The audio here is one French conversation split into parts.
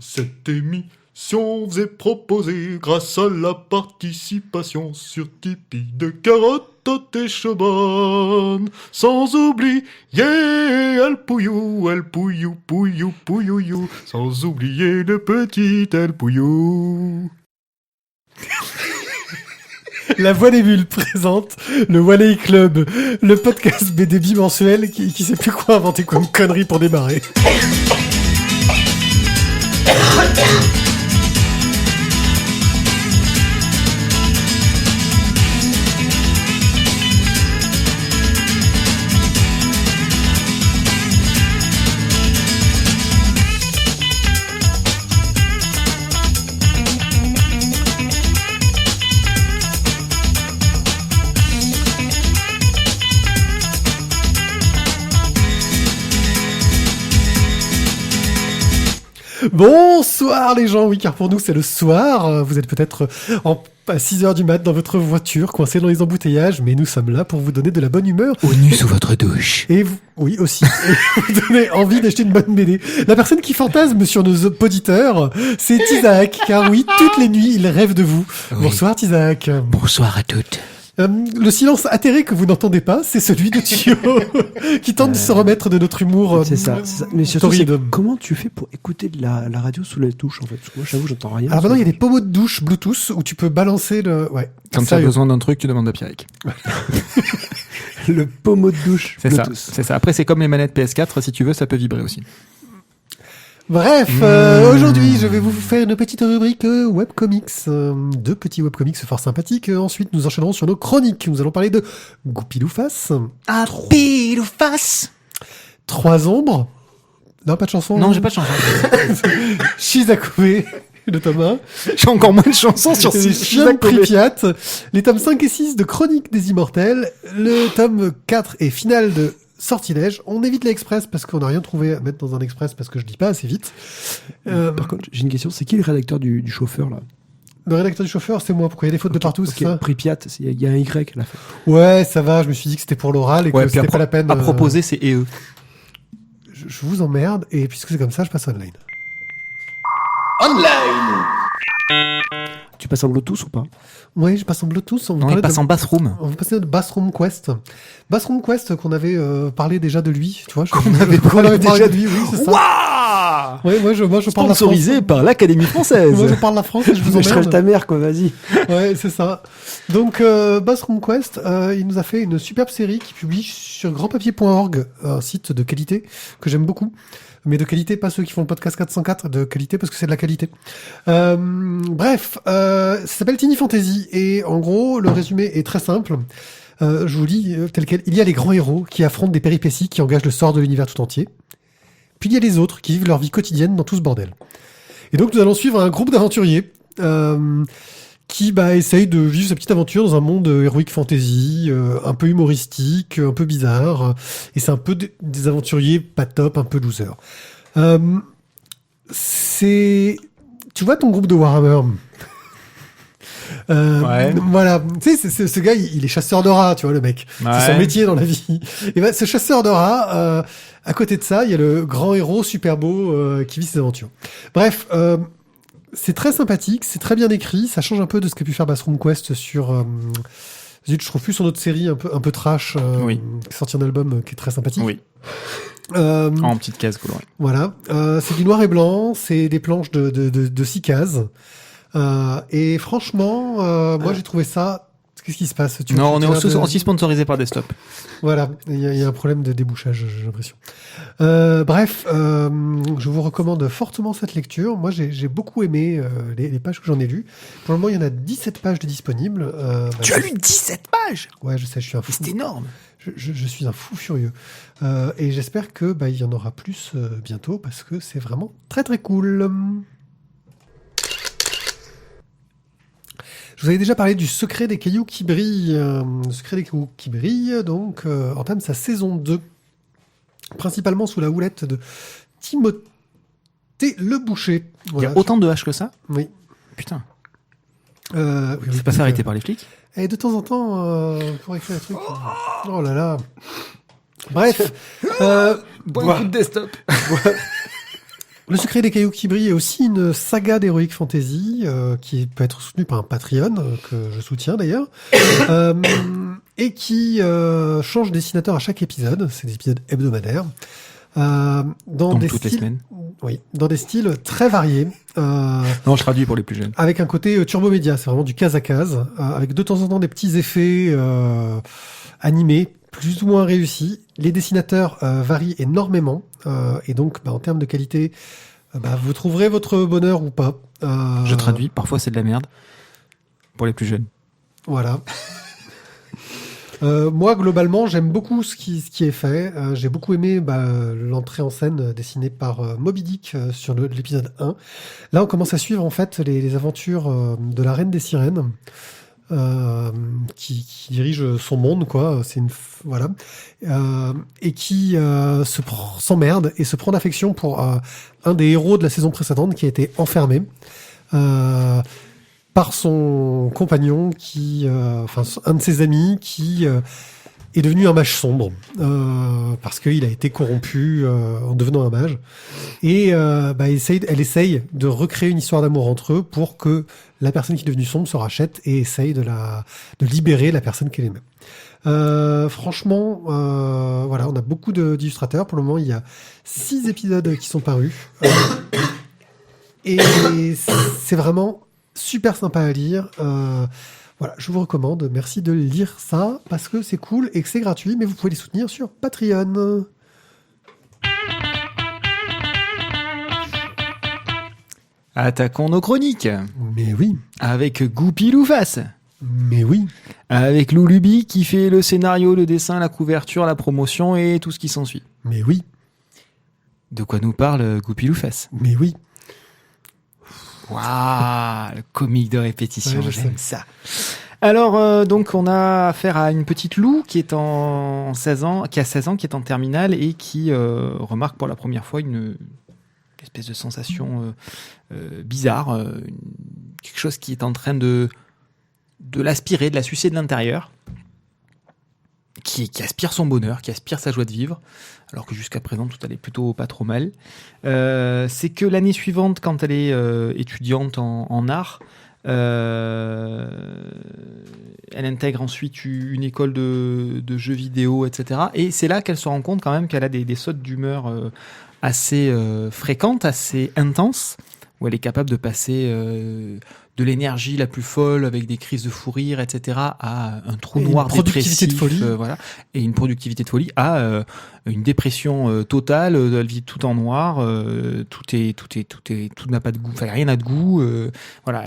Cette émission vous est proposée grâce à la participation sur Tipeee de Carotte et Chobonne. Sans oublier El Pouillou, Pouillou, Pouillou. Sans oublier le petit El Pouillou. La Voix des Bulles présente le Walley Club, le podcast BD bimensuel qui sait plus quoi inventer comme connerie pour démarrer. Bonsoir les gens, oui car pour nous c'est le soir, vous êtes peut-être à 6h du mat dans votre voiture, coincé dans les embouteillages, mais nous sommes là pour vous donner de la bonne humeur. Au nu sous votre douche. Et vous, oui aussi, et vous donner envie d'acheter une bonne BD. La personne qui fantasme sur nos auditeurs, c'est Isaac, car oui, toutes les nuits il rêve de vous. Oui. Bonsoir Isaac. Bonsoir à toutes. Le silence atterré que vous n'entendez pas, c'est celui de Thio, qui tente de se remettre de notre humour. C'est ça. Mais surtout, comment tu fais pour écouter de la radio sous les touches, en fait? Parce que moi, j'avoue, j'entends rien. Alors maintenant, il y a des pommeaux de douche Bluetooth où tu peux balancer le... Ouais. Quand tu as besoin d'un truc, tu demandes à Pierrick. Le pommeau de douche c'est Bluetooth. C'est ça. Après, c'est comme les manettes PS4, si tu veux, ça peut vibrer aussi. Bref, aujourd'hui, je vais vous faire une petite rubrique webcomics. Deux petits webcomics fort sympathiques. Ensuite, nous enchaînerons sur nos chroniques. Nous allons parler de Goupil-ou-Face. Ah, Pile-ou-Face. 3 ombres. Non, pas de chanson. Non, j'ai pas de chanson. Shizakobe, le tome 1. J'ai encore moins de chansons sur les chiens de Pripyat. Les tomes 5 et 6 de Chronique des Immortels. Le tome 4 et final de Sortilège. On évite l'express parce qu'on n'a rien trouvé à mettre dans un express parce que je dis pas assez vite. Par contre, j'ai une question. C'est qui le rédacteur du chauffeur, là? Le rédacteur du chauffeur, c'est moi. Pourquoi il y a des fautes de partout, c'est ça? Pripyat, il y a un Y à la fin. Ouais, ça va. Je me suis dit que c'était pour l'oral et que c'était pas la peine. À proposer, c'est EE. Je vous emmerde et puisque c'est comme ça, je passe online. Tu passes en Bluetooth ou pas? Oui, je passe en Bluetooth. Non, il passe en Bathroom. On va passer de Bathroom Quest. Bathroom Quest, qu'on avait parlé déjà de lui, tu vois. Qu'on avait parlé de lui, oui, c'est ça. Waouh! Ouais, moi je parle la France. Sponsorisé par l'Académie française. Moi je parle la France et je vous emmerde. Je serai ta mère, quoi, vas-y. Ouais, c'est ça. Donc, Bathroom Quest, il nous a fait une superbe série qui publie sur grandpapier.org, un site de qualité que j'aime beaucoup. Mais de qualité, pas ceux qui font le podcast 404, de qualité parce que c'est de la qualité. Bref, ça s'appelle Tiny Fantasy et en gros, le résumé est très simple. Je vous lis tel quel. Il y a les grands héros qui affrontent des péripéties qui engagent le sort de l'univers tout entier. Puis il y a les autres qui vivent leur vie quotidienne dans tout ce bordel. Et donc nous allons suivre un groupe d'aventuriers qui essaye de vivre sa petite aventure dans un monde heroic fantasy, un peu humoristique, un peu bizarre. Et c'est un peu des aventuriers pas top, un peu loser. Tu vois ton groupe de Warhammer? Ouais. Voilà, tu sais, ce gars, il est chasseur de rats, tu vois, le mec. Ouais. C'est son métier dans la vie. Et ce chasseur de rats, à côté de ça, il y a le grand héros super beau qui vit ses aventures. Bref, c'est très sympathique, c'est très bien écrit, ça change un peu de ce qu'a pu faire Bathroom Quest sur... Zut, je trouve plus son autre série un peu trash, oui. Qui a sorti un album qui est très sympathique. Oui. En petite case colorée. Voilà, c'est du noir et blanc, c'est des planches de 6 cases. Et franchement, moi j'ai trouvé ça... Qu'est-ce qui se passe? Non, on est aussi sponsorisé par Desktop. Voilà, il y a un problème de débouchage, j'ai l'impression. Bref, je vous recommande fortement cette lecture. Moi, j'ai beaucoup aimé les pages que j'en ai lues. Pour le moment, il y en a 17 pages de disponibles. Tu as lu 17 pages? Ouais, je sais, je suis un fou. C'est énorme. Je suis un fou furieux. Et j'espère que il y en aura plus bientôt parce que c'est vraiment très très cool. Je vous avais déjà parlé du Secret des cailloux qui brillent. Le Secret des cailloux qui brillent, donc, entame sa saison 2, principalement sous la houlette de Timothée Le Boucher. Voilà. Il y a autant de H que ça? Oui. Putain. Oui, c'est pas fait arrêter par les flics? Et de temps en temps, pour écrire un truc. Oh là là. Bref. Bon coup de desktop. Le secret des cailloux qui brillent est aussi une saga d'Heroic Fantasy qui peut être soutenue par un Patreon, que je soutiens d'ailleurs, et qui change de dessinateur à chaque épisode. C'est des épisodes hebdomadaires. Dans Donc des toutes les styles, semaines. oui, dans des styles très variés. Non, je traduis pour les plus jeunes. Avec un côté turbo média, c'est vraiment du case à case, avec de temps en temps des petits effets animés, plus ou moins réussis. Les dessinateurs varient énormément, et donc en termes de qualité, vous trouverez votre bonheur ou pas. Je traduis, parfois c'est de la merde. Pour les plus jeunes. Voilà. Moi, globalement, j'aime beaucoup ce qui est fait. J'ai beaucoup aimé l'entrée en scène dessinée par Moby Dick sur l'épisode 1. Là, on commence à suivre en fait les aventures de la Reine des Sirènes, qui dirige son monde, quoi. C'est voilà, et qui s'emmerde et se prend d'affection pour un des héros de la saison précédente qui a été enfermé. Par son compagnon un de ses amis qui est devenu un mage sombre parce qu'il a été corrompu en devenant un mage, et elle essaye de recréer une histoire d'amour entre eux pour que la personne qui est devenue sombre se rachète et essaye de libérer la personne qu'elle aimait. Franchement, voilà, on a beaucoup d'illustrateurs. Pour le moment, il y a 6 épisodes qui sont parus et c'est vraiment super sympa à lire. Voilà, je vous recommande. Merci de lire ça parce que c'est cool et que c'est gratuit, mais vous pouvez les soutenir sur Patreon. Attaquons nos chroniques. Mais oui. Avec Goupil-Louface. Mais oui. Avec Loulubi qui fait le scénario, le dessin, la couverture, la promotion et tout ce qui s'ensuit. Mais oui. De quoi nous parle Goupil-Louface? Mais oui. Waouh, le comique de répétition, Ouais, j'aime ça. Alors, donc, on a affaire à une petite Lou qui est qui a 16 ans, qui est en terminale et qui remarque pour la première fois une espèce de sensation bizarre, quelque chose qui est en train de l'aspirer, de la sucer de l'intérieur, qui aspire son bonheur, qui aspire sa joie de vivre, alors que jusqu'à présent tout allait plutôt pas trop mal. C'est que l'année suivante, quand elle est étudiante en art, elle intègre ensuite une école de jeux vidéo, etc. Et c'est là qu'elle se rend compte quand même qu'elle a des sautes d'humeur assez fréquentes, assez intenses, où elle est capable de passer de l'énergie la plus folle avec des crises de fou rire, etc., à un trou noir dépressif, de folie. voilà, et une productivité de folie, à une dépression totale. Elle vit tout en noir, tout n'a pas de goût, enfin rien n'a de goût, voilà,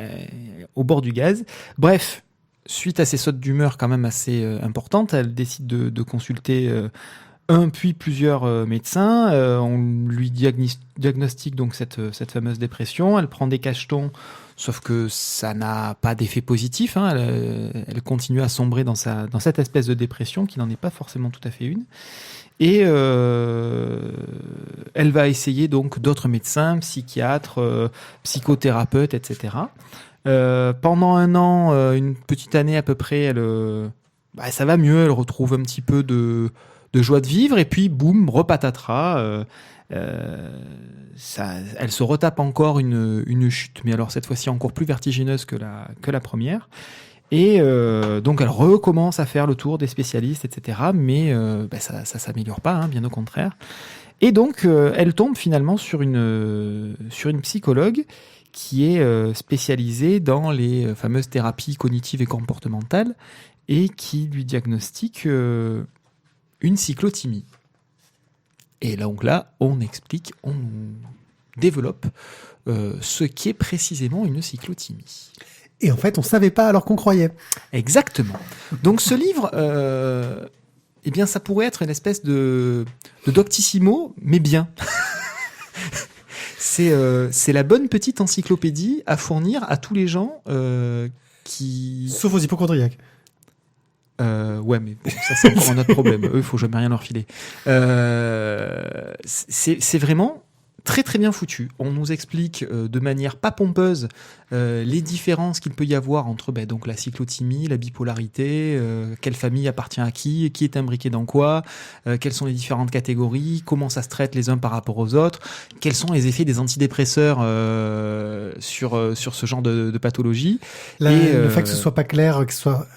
au bord du gaz. Bref, suite à ces sautes d'humeur quand même assez importantes, elle décide de consulter un puis plusieurs médecins. On lui diagnostique donc cette fameuse dépression. Elle prend des cachetons, sauf que ça n'a pas d'effet positif. Hein. Elle continue à sombrer dans cette espèce de dépression qui n'en est pas forcément tout à fait une. Et elle va essayer donc d'autres médecins, psychiatres, psychothérapeutes, etc. Pendant un an, une petite année à peu près, ça va mieux. Elle retrouve un petit peu de joie de vivre, et puis boum, repatatras, elle se retape encore une chute, mais alors cette fois-ci encore plus vertigineuse que la première, et donc elle recommence à faire le tour des spécialistes, etc., mais ça s'améliore pas, hein, bien au contraire, et donc elle tombe finalement sur une psychologue qui est spécialisée dans les fameuses thérapies cognitives et comportementales, et qui lui diagnostique une cyclothymie. Et donc là, on développe ce qu'est précisément une cyclothymie. Et en fait, on savait pas alors qu'on croyait. Exactement. Donc ce livre, eh bien, ça pourrait être une espèce de doctissimo, mais bien. C'est la bonne petite encyclopédie à fournir à tous les gens qui... Sauf aux hypochondriaques. Ouais, mais bon, ça c'est encore un autre problème. Eux, il faut jamais rien leur filer. C'est vraiment très très bien foutu. On nous explique de manière pas pompeuse les différences qu'il peut y avoir entre donc la cyclothymie, la bipolarité, quelle famille appartient à qui est imbriqué dans quoi, quelles sont les différentes catégories, comment ça se traite les uns par rapport aux autres, quels sont les effets des antidépresseurs sur ce genre de pathologie. Le fait que ce soit pas clair, que ce soit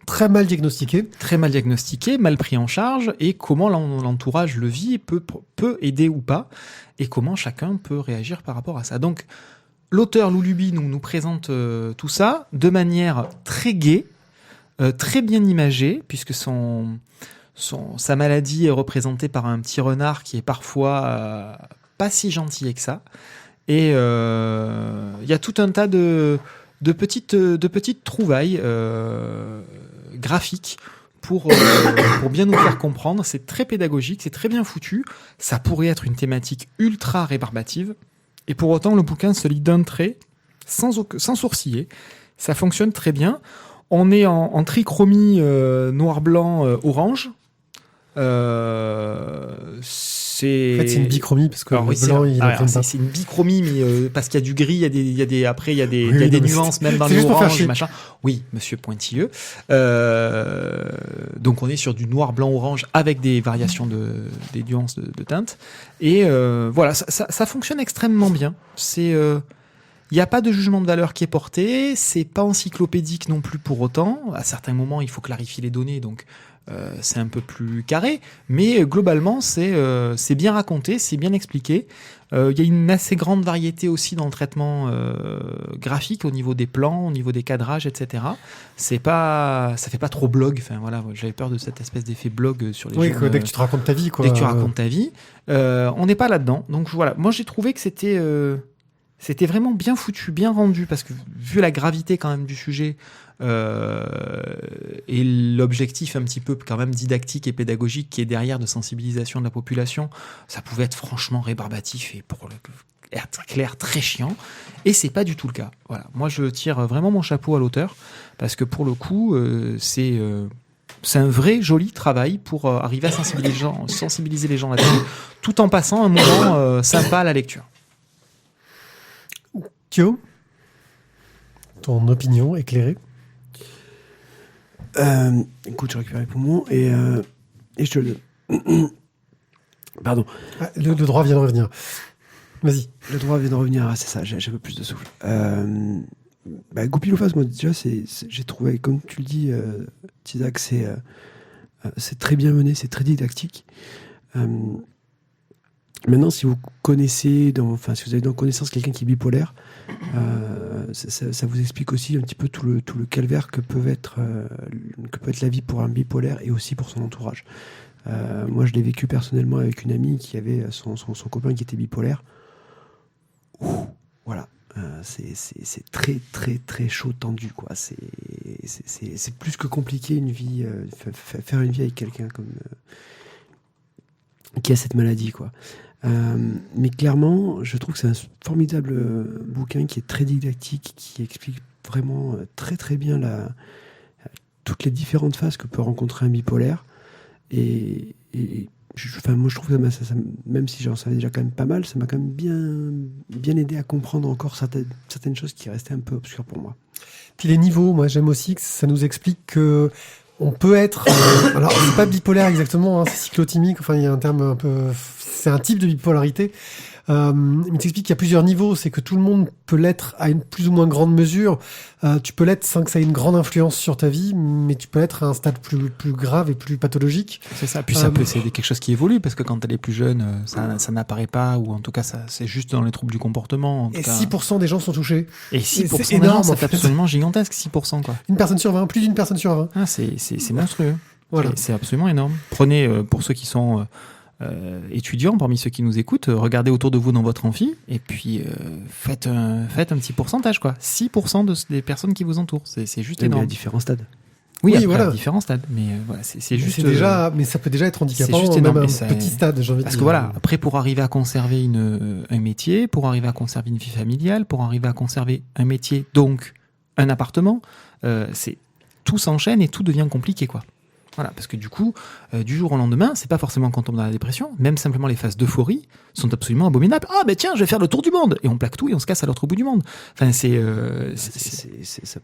très mal diagnostiqué. Très mal diagnostiqué, mal pris en charge, et comment l'entourage le vit et peut aider ou pas, et comment chacun peut réagir par rapport à ça. Donc, l'auteur Loulubi nous présente tout ça de manière très gaie, très bien imagée, puisque sa maladie est représentée par un petit renard qui est parfois pas si gentil que ça. Et il y a tout un tas de petites trouvailles graphiques pour bien nous faire comprendre. C'est très pédagogique, c'est très bien foutu. Ça pourrait être une thématique ultra rébarbative. Et pour autant, le bouquin se lit d'un trait, sans sourciller. Ça fonctionne très bien. On est en trichromie noir, blanc, orange. En fait, c'est une bichromie parce que le blanc, il n'imprime pas. C'est une bichromie, mais parce qu'il y a du gris, il y a des nuances même dans l'orange, machin. Oui, monsieur Pointilleux. Donc on est sur du noir, blanc, orange avec des variations des nuances de teintes. Et voilà, ça fonctionne extrêmement bien. Il n'y a pas de jugement de valeur qui est porté, c'est pas encyclopédique non plus pour autant. À certains moments, il faut clarifier les données, donc c'est un peu plus carré, mais globalement, c'est bien raconté, c'est bien expliqué. Il y a une assez grande variété aussi dans le traitement graphique au niveau des plans, au niveau des cadrages, etc. Ça fait pas trop blog. Enfin voilà, j'avais peur de cette espèce d'effet blog sur les. Oui, dès que tu te racontes ta vie, quoi. Dès que tu racontes ta vie, on n'est pas là-dedans. Donc voilà, moi j'ai trouvé que c'était vraiment bien foutu, bien rendu, parce que vu la gravité quand même du sujet et l'objectif un petit peu quand même didactique et pédagogique qui est derrière de sensibilisation de la population, ça pouvait être franchement rébarbatif et pour être clair très chiant, et c'est pas du tout le cas. Voilà, moi je tire vraiment mon chapeau à l'auteur parce que pour le coup c'est un vrai joli travail pour arriver à sensibiliser les gens là-dessus, tout en passant un moment sympa à la lecture. Thio, ton opinion éclairée? Écoute, je récupère les poumons et je te le donne. Pardon. Le droit vient de revenir. Vas-y. Le droit vient de revenir, c'est ça, j'ai un peu plus de souffle. Goupil-Face, moi déjà, j'ai trouvé, comme tu le dis, Tizak, c'est très bien mené, c'est très didactique. Maintenant, si vous connaissez, si vous avez dans connaissance quelqu'un qui est bipolaire, ça vous explique aussi un petit peu tout le calvaire que peut être la vie pour un bipolaire et aussi pour son entourage. Moi, je l'ai vécu personnellement avec une amie qui avait son copain qui était bipolaire. Voilà, c'est très très très chaud, tendu, quoi. C'est plus que compliqué une vie, faire une vie avec quelqu'un comme qui a cette maladie, quoi. Mais clairement, je trouve que c'est un formidable bouquin qui est très didactique, qui explique vraiment très très bien toutes les différentes phases que peut rencontrer un bipolaire. Et moi, je trouve que ça, même si j'en savais déjà quand même pas mal, ça m'a quand même bien aidé à comprendre encore certaines choses qui restaient un peu obscures pour moi. Puis les niveaux, moi j'aime aussi que ça nous explique que on peut être, alors c'est pas bipolaire exactement, c'est cyclothymique, enfin il y a un terme un peu, c'est un type de bipolarité, il t'explique qu'il y a plusieurs niveaux, c'est que tout le monde peut l'être à une plus ou moins grande mesure, tu peux l'être sans que ça ait une grande influence sur ta vie, mais tu peux l'être à un stade plus grave et plus pathologique. C'est ça, puis c'est quelque chose qui évolue, parce que quand elle est plus jeune, ça n'apparaît pas, ou en tout cas c'est juste dans les troubles du comportement. Et 6% des gens sont touchés. Et 6% c'est énorme, c'est absolument gigantesque, 6%, quoi. Une personne sur 20, plus d'une personne sur 20. Ah, c'est monstrueux. Voilà. C'est absolument énorme. Prenez, pour ceux qui sont étudiants, parmi ceux qui nous écoutent, regardez autour de vous dans votre amphi, et puis faites un petit pourcentage, quoi. 6% des personnes qui vous entourent. C'est juste énorme. À différents stades. Oui, après, voilà. À différents stades. Mais voilà, c'est juste. Mais ça peut déjà être handicapant, même à un petit stade, j'ai envie de dire. Parce que voilà, après, pour arriver à conserver un métier, pour arriver à conserver une vie familiale, pour arriver à conserver un métier, donc un appartement, tout s'enchaîne et tout devient compliqué, quoi. Voilà, parce que du coup, du jour au lendemain, c'est pas forcément quand on tombe dans la dépression, même simplement les phases d'euphorie sont absolument abominables. Ah, ben tiens, je vais faire le tour du monde! Et on plaque tout et on se casse à l'autre bout du monde. Enfin, Ça,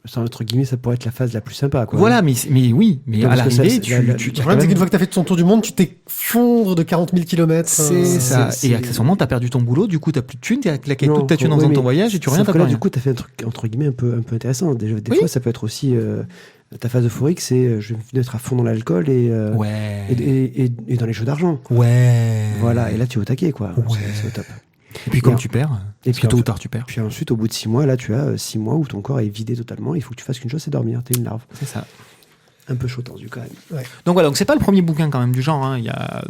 sans entre guillemets, ça pourrait être la phase la plus sympa, quoi. Voilà, mais oui, mais Non, à parce que l'arrivée, ça, Le problème, c'est qu'une fois que t'as fait ton tour du monde, tu t'effondres de 40 000 km. c'est ça. c'est- Et accessoirement, t'as perdu ton boulot, du coup, t'as plus de thunes, t'as claqué Non, toute ta thune en oui, faisant mais ton voyage et tu reviens, sauf t'as que pas là, rien. du coup, t'as fait un truc, entre guillemets, un peu intéressant. Des Oui. fois, ça peut être aussi, ta phase euphorique, c'est, je vais être à fond dans l'alcool et dans les jeux d'argent. Ouais. Voilà. Et là, tu es au taquet, quoi. Ouais. C'est au top. Et puis, comme Et tu perds, et parce puis que tôt en- ou tard, tu perds. Puis ensuite, au bout de 6 mois, là, tu as 6 mois où ton corps est vidé totalement. Il faut que tu fasses qu'une chose, c'est dormir. T'es une larve. C'est ça. Un peu chaud tendu, quand même. Donc voilà, donc c'est pas le premier bouquin quand même du genre. Hein. Il y avait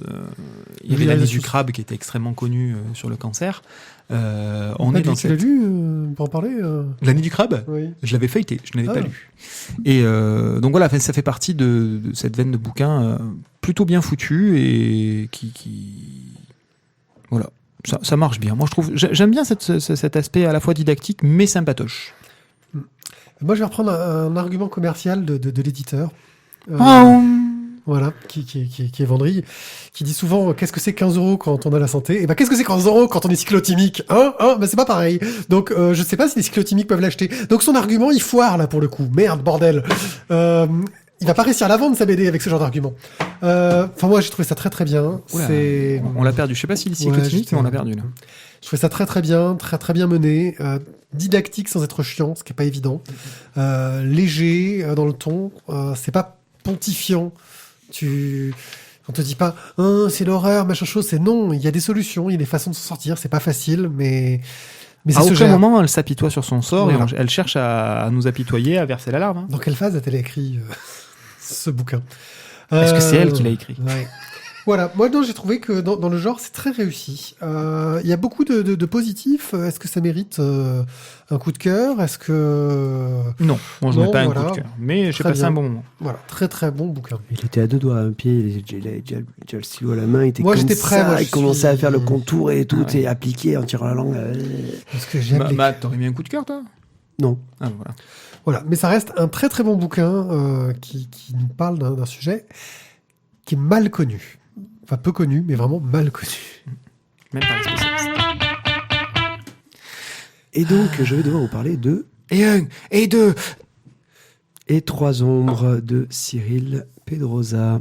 Oui, l'année là, du c'est- crabe qui était extrêmement connu sur le cancer. On On est dans tu l'as cette... lu pour en parler L'année du crabe. Oui. Je l'avais feuilleté, je ne l'avais Ah. pas lu. Et donc voilà, ça fait partie de cette veine de bouquins plutôt bien foutu et qui... Voilà, ça marche bien. Moi je trouve, j'aime bien cet aspect à la fois didactique mais sympatoche. Moi, je vais reprendre un argument commercial de l'éditeur. Voilà, qui est Vendry, qui dit souvent qu'est-ce que c'est 15 € quand on a la santé? Et ben qu'est-ce que c'est 15 € quand on est cyclotimique? Ben c'est pas pareil. Donc je sais pas si les cyclotimiques peuvent l'acheter. Donc son argument il foire là pour le coup. Merde bordel. Il va pas réussir à la vendre sa BD avec ce genre d'argument. Enfin moi j'ai trouvé ça très très bien. Oula, C'est on l'a perdu. Je sais pas s'il est cyclotimique, mais on l'a perdu là. Je trouvais ça très très bien, très très bien mené, didactique sans être chiant, ce qui est pas évident, léger dans le ton, c'est pas pontifiant. On te dit pas c'est l'horreur machin chose, c'est non, il y a des solutions, il y a des façons de s'en sortir, c'est pas facile, mais À ça se aucun gère. moment elle s'apitoie sur son sort Voilà. et elle cherche à nous apitoyer, à verser l'alarme. Hein. Dans quelle phase a-t-elle écrit ce bouquin? Est-ce que c'est elle qui l'a écrit? Ouais. Voilà, moi non, j'ai trouvé que dans le genre c'est très réussi. Il y a beaucoup de positifs. Est-ce que ça mérite un coup de cœur? Est-ce que Non, moi je Non, mets pas un voilà. coup de cœur. Mais j'ai Très passé bien. un bon moment. voilà, très très bon bouquin. Il était à deux doigts, un pied, il avait déjà le stylo à la main, il était Moi, comme j'étais prêt, ça, moi, il je commençait à suis- faire le contour et tout, Ah ouais. et appliqué en tirant la langue. Parce que j'aime les... Matt, t'aurais mis un coup de cœur toi? Non. Ah voilà. Voilà, mais ça reste un très très bon bouquin qui nous parle d'un sujet qui est mal connu. Enfin, peu connu, mais vraiment mal connu. Même pas les spécialistes. Et donc, je vais devoir vous parler de Et un, et deux. Et 3 ombres de Cyril Pedrosa,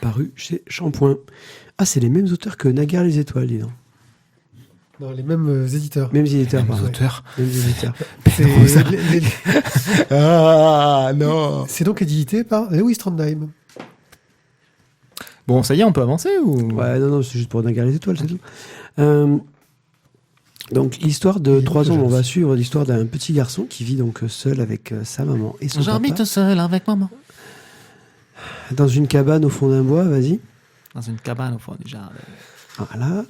paru chez Shampoing. Ah, c'est les mêmes auteurs que Naguère les étoiles, dis donc. Non, les mêmes éditeurs. Mêmes éditeurs, Même pardon. auteur. Mêmes éditeurs. Ah non. C'est donc édité par Lewis Trondheim. Bon, ça y est, on peut avancer ou? Ouais, non, c'est juste pour Naguère les étoiles, c'est tout. Donc, l'histoire de Il est 3 que ombres, on jeune. va suivre l'histoire d'un petit garçon qui vit donc seul avec sa maman et son papa J'habite seul avec maman. dans une cabane au fond d'un bois, vas-y. Dans une cabane au fond du jardin. Voilà.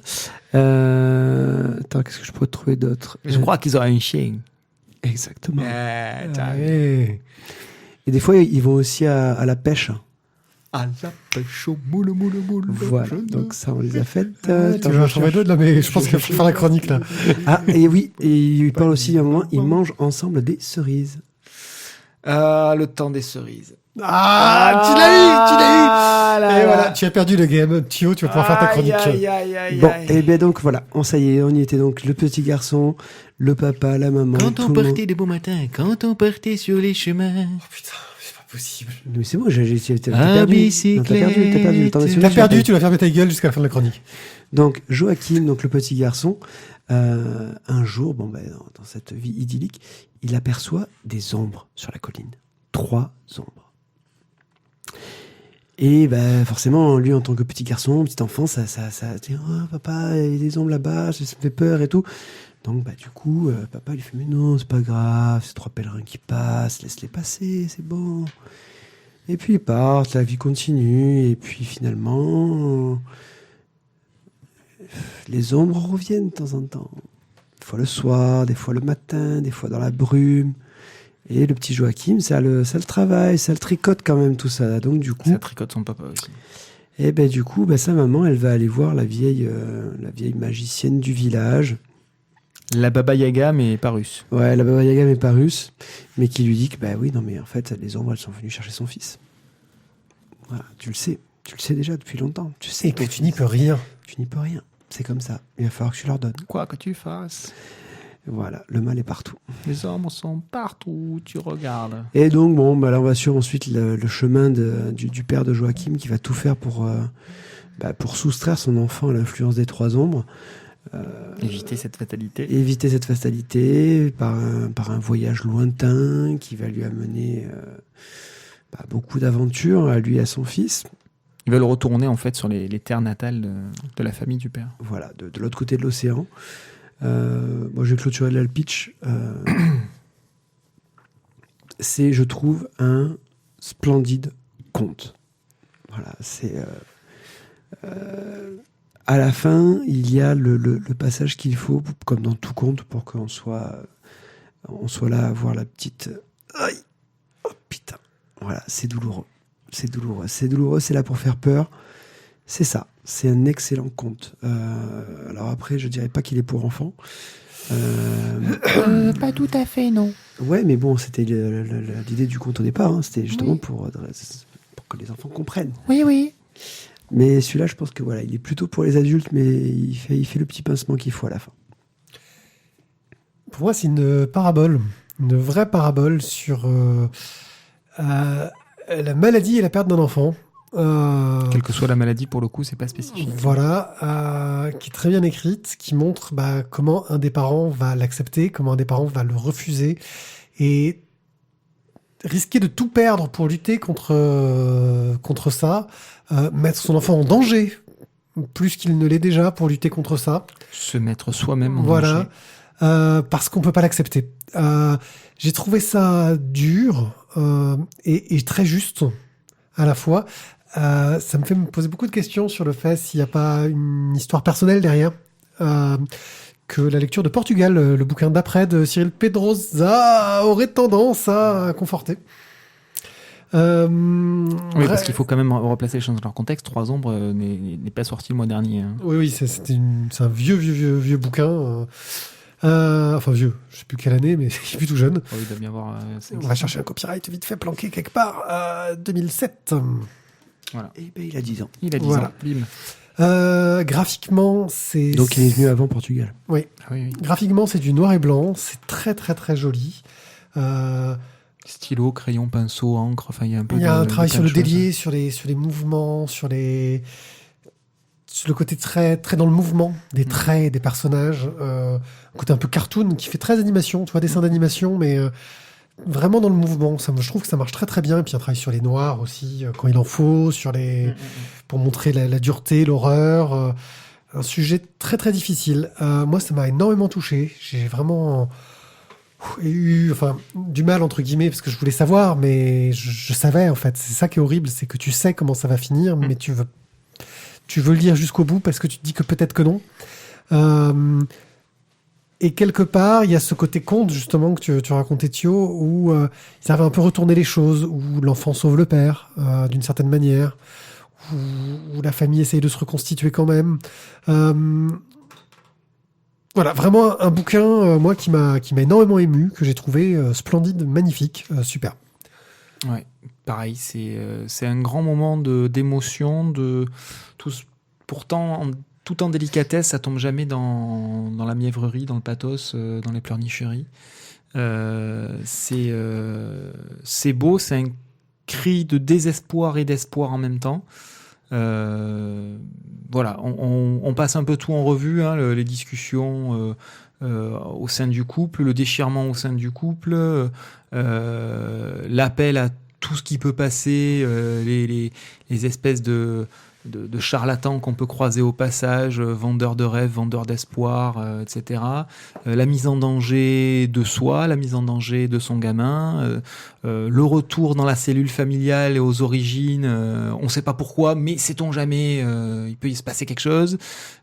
Attends, qu'est-ce que je pourrais trouver d'autre? Je crois qu'ils auraient un chien. Exactement. Ouais. Et des fois, ils vont aussi à la pêche. À la pêche au moule, moule, moule. Voilà, donc ça, on les a faites. Tu Attends, veux en je trouver cherche. d'autres là, mais je pense qu'il faut faire la chronique là. Ah, et oui, et il parle aussi à un moment, ils mangent ensemble des cerises. Ah, le temps des cerises. Ah, tu l'as eu, tu l'as eu. là Et là. voilà, tu as perdu le game. Thio, tu vas pouvoir faire ta chronique. Bon, et bien donc voilà, ça y est, on y était donc le petit garçon, le papa, la maman. Quand tout on le monde. partait de beau matin, quand on partait sur les chemins. Oh putain, c'est pas possible. Mais c'est bon, t'as À perdu. bicyclette. Non, t'as perdu. T'en es sûr, Tu l'as je perdu, sais tu vas fermer ta gueule jusqu'à la fin de la chronique. pas. Donc Joachim, donc le petit garçon, un jour, dans cette vie idyllique, il aperçoit des ombres sur la colline. 3 ombres. Et forcément, lui, en tant que petit garçon, petit enfant, ça dit, oh, papa, il y a des ombres là-bas, ça me fait peur et tout. Donc, du coup, papa lui fait, mais non, c'est pas grave, c'est 3 pèlerins qui passent, laisse-les passer, c'est bon. Et puis ils partent, la vie continue, et puis finalement, les ombres reviennent de temps en temps. Des fois le soir, des fois le matin, des fois dans la brume. Et le petit Joachim, ça le travaille, ça le tricote quand même tout ça. Donc du coup, Ça tricote son papa aussi. et du coup, sa maman, elle va aller voir la vieille magicienne du village. La Baba Yaga, mais pas russe. Ouais, la Baba Yaga n'est pas russe, mais qui lui dit que oui, non mais en fait, les ombres, elles sont venues chercher son fils. Voilà, tu le sais déjà depuis longtemps. Tu sais Et que tu n'y peux rien. Tu n'y peux rien. C'est comme ça. Il va falloir que tu leur donnes. Quoi que tu fasses, Voilà, le mal est partout. les hommes sont partout où tu regardes. Et donc, là, on va suivre ensuite le chemin du père de Joachim qui va tout faire pour soustraire son enfant à l'influence des trois ombres. Éviter cette fatalité. Éviter cette fatalité par un voyage lointain qui va lui amener beaucoup d'aventures à lui et à son fils. Ils veulent retourner en fait sur les terres natales de la famille du père. Voilà, de l'autre côté de l'océan. Moi, je vais clôturer là le pitch. C'est, je trouve, un splendide conte. Voilà, c'est... à la fin, il y a le passage qu'il faut, comme dans tout conte, pour qu'on soit là à voir la petite... Aïe, oh putain. Voilà, c'est douloureux. C'est douloureux. C'est douloureux, c'est là pour faire peur. C'est ça. C'est un excellent conte. Alors après, je dirais pas qu'il est pour enfants. Pas tout à fait, non. Ouais, mais bon, c'était l'idée du conte au départ. Hein. C'était justement pour que les enfants comprennent. Oui. Mais celui-là, je pense que voilà, il est plutôt pour les adultes, mais il fait le petit pincement qu'il faut à la fin. Pour moi, c'est une parabole, une vraie parabole sur la maladie et la perte d'un enfant. Quelle que soit la maladie, pour le coup, c'est pas spécifique. Voilà, qui est très bien écrite, qui montre comment un des parents va l'accepter, comment un des parents va le refuser, et risquer de tout perdre pour lutter contre ça, mettre son enfant en danger, plus qu'il ne l'est déjà pour lutter contre ça. Se mettre soi-même en Voilà, danger. parce qu'on peut pas l'accepter. J'ai trouvé ça dur et très juste à la fois. Ça me fait me poser beaucoup de questions sur le fait s'il n'y a pas une histoire personnelle derrière. Que la lecture de Portugal, le bouquin d'après de Cyril Pedrosa, aurait tendance à conforter. Oui, parce qu'il faut quand même replacer les choses dans leur contexte. Trois ombres n'est pas sorti le mois dernier. Hein. Oui, c'est un vieux bouquin. Enfin vieux, je sais plus quelle année, mais il est plus tout jeune. Oh, il doit bien avoir. On va chercher un copyright vite fait planqué quelque part. 2007. Voilà. Et ben, il a 10 ans. Il a 10 Voilà. ans. Bim. Graphiquement, c'est... Donc, il est venu avant Portugal. Oui. Ah oui. Graphiquement, c'est du noir et blanc. C'est très, très, très joli. Stylo, crayon, pinceau, encre. Enfin, il y a un peu. Il y a un travail sur le délié, délier. sur les mouvements, sur le côté très, très dans le mouvement des traits des personnages. Un côté un peu cartoon qui fait très animation, tu vois, dessin d'animation, mais vraiment dans le mouvement. Je trouve que ça marche très, très bien. Et puis, un travail sur les noirs aussi, quand il en faut, pour montrer la dureté, l'horreur. Un sujet très, très difficile. Moi, ça m'a énormément touché. J'ai vraiment eu du mal, entre guillemets, parce que je voulais savoir, mais je savais, en fait. C'est ça qui est horrible, c'est que tu sais comment ça va finir, mais tu veux le lire jusqu'au bout parce que tu te dis que peut-être que non. Et quelque part, il y a ce côté conte, justement, que tu racontais, Thio, où ils avaient un peu retourné les choses, où l'enfant sauve le père, d'une certaine manière, où la famille essaye de se reconstituer quand même. Voilà, vraiment un bouquin, moi, qui m'a énormément ému, que j'ai trouvé splendide, magnifique, super. Ouais, pareil, c'est un grand moment d'émotion, pourtant, tout en délicatesse, ça tombe jamais dans la mièvrerie, dans le pathos, dans les pleurnicheries. C'est beau, c'est un cri de désespoir et d'espoir en même temps. Voilà, on passe un peu tout en revue, hein, les discussions au sein du couple, le déchirement au sein du couple, l'appel à tout ce qui peut passer, les espèces de charlatans qu'on peut croiser au passage, vendeurs de rêves, vendeurs d'espoir, etc. La mise en danger de soi, la mise en danger de son gamin, le retour dans la cellule familiale et aux origines, on ne sait pas pourquoi, mais sait-on jamais, il peut y se passer quelque chose.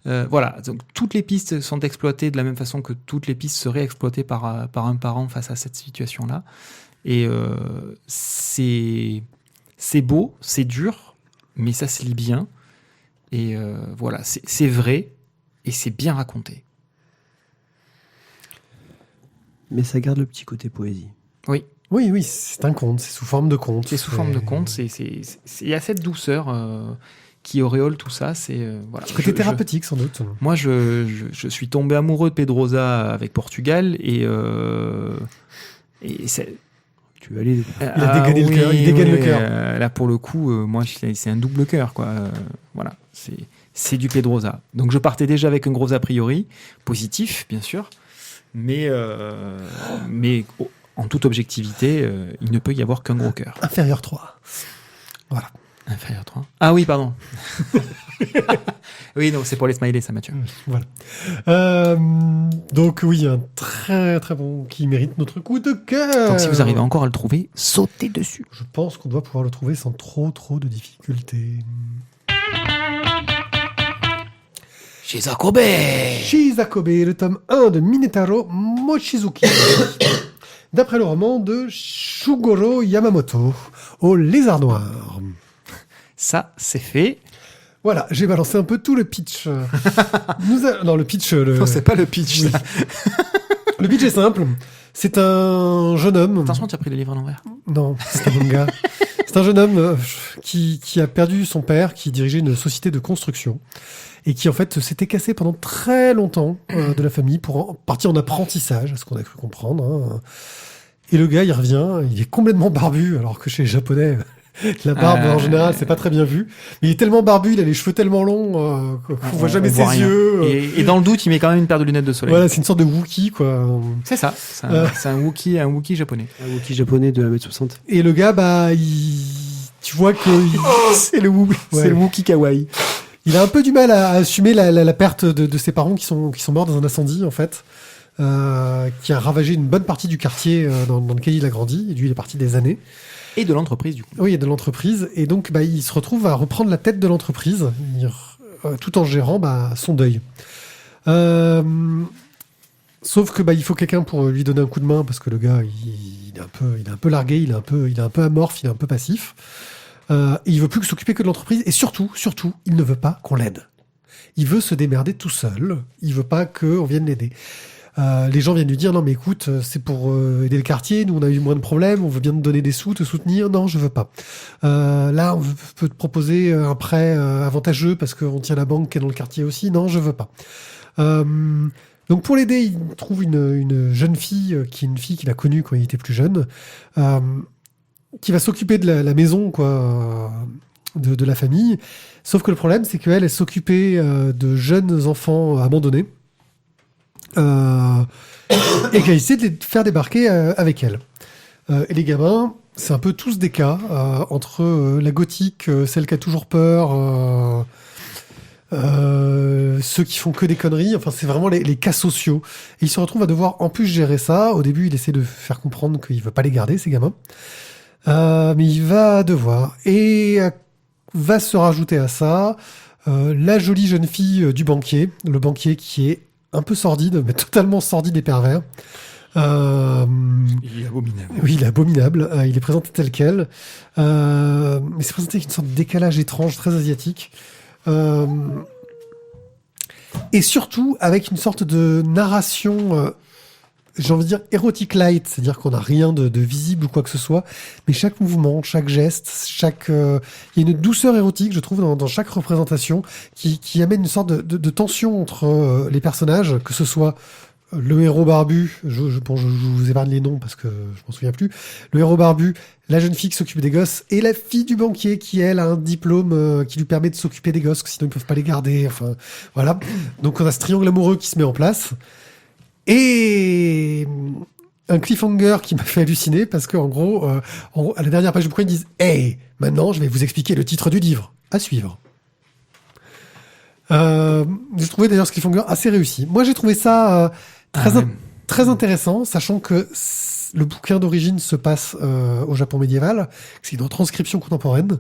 Voilà, donc toutes les pistes sont exploitées de la même façon que toutes les pistes seraient exploitées par un parent face à cette situation-là. Et c'est beau, c'est dur, mais ça se lit bien. Et voilà, c'est vrai et c'est bien raconté. Mais ça garde le petit côté poésie. Oui, c'est un conte, c'est sous forme de conte. C'est sous forme de conte. Il y a cette douceur qui auréole tout ça. C'est voilà. Côté thérapeutique, sans doute. Moi, je suis tombé amoureux de Pedrosa avec Portugal et c'est. Tu vas aller. Il a dégainé le cœur. Il dégaine le cœur. Là, pour le coup, moi, c'est un double cœur, quoi. Voilà, c'est du Pedrosa. Donc, je partais déjà avec un gros a priori, positif, bien sûr, mais en toute objectivité, il ne peut y avoir qu'un gros cœur. Inférieur 3. Voilà. Inférieur 3. Ah oui, pardon. Oui, donc c'est pour les smileys, ça, Mathieu. Voilà. Donc oui, un très très bon qui mérite notre coup de cœur. Donc si vous arrivez encore à le trouver, sautez dessus. Je pense qu'on doit pouvoir le trouver sans trop de difficultés. Shizakobe, le tome 1 de Minetaro Mochizuki. D'après le roman de Shugoro Yamamoto, au Lézard Noir. Ça, c'est fait. Voilà, j'ai balancé un peu tout le pitch. Non, le pitch... Non, c'est pas le pitch, ça. Le pitch est simple. C'est un jeune homme... Attention, tu as pris le livre à l'envers. Non, c'est un manga. C'est un jeune homme qui a perdu son père, qui dirigeait une société de construction, et qui, en fait, s'était cassé pendant très longtemps de la famille pour partir en apprentissage, à ce qu'on a cru comprendre. Hein. Et le gars, il revient, il est complètement barbu, alors que chez les Japonais... La barbe, en général, c'est pas très bien vu. Mais il est tellement barbu, il a les cheveux tellement longs qu'on voit jamais ses yeux. Et dans le doute, il met quand même une paire de lunettes de soleil. Voilà, c'est une sorte de Wookie, quoi. C'est ça. C'est un Wookie japonais. Un Wookie japonais de 1m60. Et le gars, tu vois que c'est le Wookie. C'est le Wookie kawaii. Il a un peu du mal à assumer la perte de ses parents qui sont morts dans un incendie, en fait. Qui a ravagé une bonne partie du quartier dans lequel il a grandi. Et lui, il est parti des années. Et de l'entreprise, du coup. Oui, de l'entreprise. Et donc, il se retrouve à reprendre la tête de l'entreprise, tout en gérant son deuil. Sauf que il faut quelqu'un pour lui donner un coup de main, parce que le gars, il est un peu largué, il est un peu amorphe, il est un peu passif. Et il veut plus s'occuper que de l'entreprise. Et surtout, il ne veut pas qu'on l'aide. Il veut se démerder tout seul. Il veut pas qu'on vienne l'aider. Les gens viennent lui dire non mais écoute, c'est pour aider le quartier, nous on a eu moins de problèmes, on veut bien te donner des sous, te soutenir. Non, je veux pas. Là on peut te proposer un prêt avantageux parce qu'on tient la banque qui est dans le quartier aussi. Non, je veux pas. Donc pour l'aider, il trouve une jeune fille qui est une fille qu'il a connue quand il était plus jeune, qui va s'occuper de la maison, quoi, de la famille. Sauf que le problème, c'est qu'elle s'occupait de jeunes enfants abandonnés. Et qu'elle essaie de les faire débarquer avec elle. Et les gamins, c'est un peu tous des cas, entre la gothique, celle qui a toujours peur, ceux qui font que des conneries, enfin c'est vraiment les cas sociaux. Et il se retrouve à devoir en plus gérer ça. Au début, il essaie de faire comprendre qu'il veut pas les garder, ces gamins. Mais il va devoir. Et va se rajouter à ça la jolie jeune fille du banquier, le banquier qui est un peu sordide, mais totalement sordide et pervers. Il est abominable. Oui, il est abominable. Il est présenté tel quel. Mais c'est présenté avec une sorte de décalage étrange, très asiatique. Et surtout, avec une sorte de narration, j'ai envie de dire, érotique light. C'est-à-dire qu'on n'a rien de visible ou quoi que ce soit. Mais chaque mouvement, chaque geste, il y a une douceur érotique, je trouve, dans chaque représentation qui amène une sorte de tension entre les personnages, que ce soit le héros barbu, je vous épargne les noms parce que je m'en souviens plus, le héros barbu, la jeune fille qui s'occupe des gosses, et la fille du banquier qui, elle, a un diplôme qui lui permet de s'occuper des gosses, sinon ils peuvent pas les garder, enfin, voilà. Donc on a ce triangle amoureux qui se met en place. Et un cliffhanger qui m'a fait halluciner parce que en gros, à la dernière page du bouquin, ils disent « Hey, maintenant, je vais vous expliquer le titre du livre. À suivre. » J'ai trouvé d'ailleurs ce cliffhanger assez réussi. Moi, j'ai trouvé ça très intéressant, sachant que le bouquin d'origine se passe au Japon médiéval. C'est une transcription contemporaine.